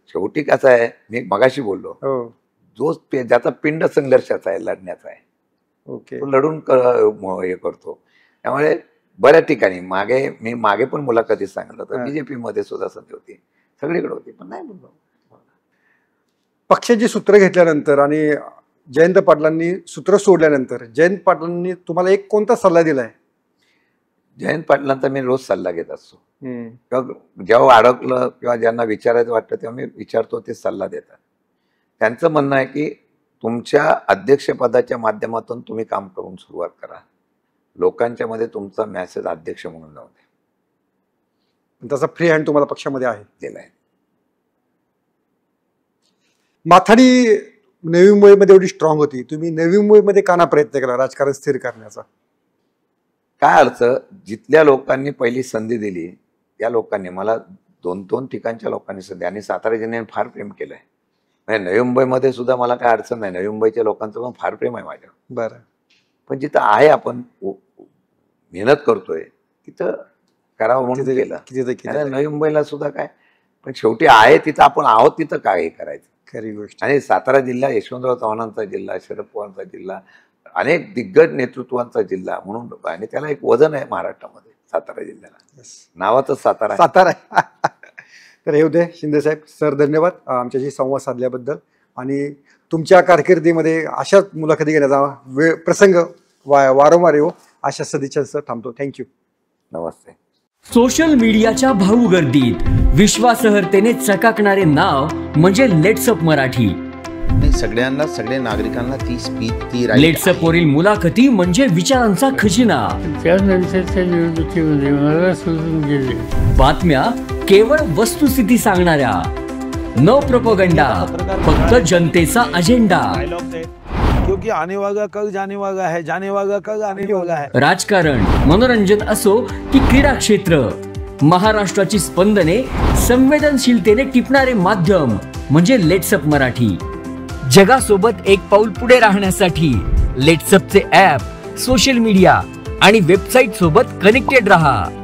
शेवटी कसं आहे, मी मगाशी बोललो, जो ज्याचा पिंड संघर्षाचा आहे, लढण्याचा आहे, ओके. तो लढून हे करतो. त्यामुळे बऱ्याच ठिकाणी मी मागे पण मुलाखतीत सांगितलं होतं, बीजेपी मध्ये सुद्धा संधी होती, सगळीकडे होती, पण नाही बोललो. पक्षाची सूत्र घेतल्यानंतर आणि जयंत पाटलांनी सूत्र सोडल्यानंतर जयंत पाटलांनी तुम्हाला एक कोणता सल्ला दिलाय? जयंत पाटलांचा मी रोज सल्ला घेत असतो. किंवा जेव्हा अडकलं किंवा ज्यांना विचारायचं वाटतं तेव्हा मी विचारतो, ते सल्ला देतात. त्यांचं म्हणणं आहे की तुमच्या अध्यक्षपदाच्या माध्यमातून तुम्ही काम करून सुरुवात करा, लोकांच्या मध्ये तुमचा मेसेज अध्यक्ष म्हणून जाऊ दे. त्याचा फ्री हँड तुम्हाला पक्षामध्ये आहे, दिलाय. माथाडी नवी मुंबईमध्ये एवढी स्ट्रॉंग होती, तुम्ही नवी मुंबईमध्ये का ना प्रयत्न केला राजकारण स्थिर करण्याचा? काय अर्थ, जिथल्या लोकांनी पहिली संधी दिली त्या लोकांनी मला 2-2 ठिकाणच्या लोकांनी संधी, आणि सातारा जिल्ह्याने फार प्रेम केलंय. म्हणजे नवी मुंबईमध्ये सुद्धा मला काय अडचण नाही, नवी मुंबईच्या लोकांचं पण फार प्रेम आहे माझ्यावर. बरं. पण जिथं आहे आपण मेहनत करतोय तिथं करावं म्हणून केलं. नवी मुंबईला सुद्धा काय, पण शेवटी आहे तिथं आपण आहोत, तिथं काय हे करायचं. खरी गोष्ट. आणि सातारा जिल्हा यशवंतराव चव्हाणांचा जिल्हा, शरद पवारांचा जिल्हा, अनेक दिग्गज नेतृत्वांचा जिल्हा म्हणून, आणि त्याला एक वजन आहे महाराष्ट्रामध्ये. सातारा जिल्ह्याला नावातच सातारा सातारा. तर हे होते शिंदे साहेब. सर धन्यवाद आमच्याशी संवाद साधल्याबद्दल, आणि तुमच्या कारकिर्दीमध्ये अशाच मुलाखती घेण्याचा प्रसंग वारंवार येऊ अशा सदिच्छांसह थांबतो. थँक्यू. नमस्ते. सोशल मीडियाच्या भाऊ गर्दीत विश्वासार्हतेने चकाकणारे नाव म्हणजे लेट्सअप मराठी. सगळ्यांना, सगळ्या नागरिकांना ती स्पीच, ती लेट्सअप वरील मुलाखती म्हणजे विचारांचा खजिना. त्यानंतरच्या निवडणुकीमध्ये मला सोडून गेले. बातम्या केवळ वस्तुस्थिती सांगणाऱ्या, न प्रोपगंडा, फक्त जनतेचा अजेंडा. क्योंकि आने वाला कल जाने वाला है, जाने वाला कल आने वाला है. राजकारण, मनोरंजन असो की क्रीडा क्षेत्र, महाराष्ट्राची स्पंदने संवेदनशीलतेने टिपणारे माध्यम म्हणजे लेट्सअप मराठी. जगासोबत एक पाऊल पुढे राहण्यासाठी लेट्सअपचे ॲप, सोशल मीडिया आणि वेबसाईट सोबत कनेक्टेड रहा.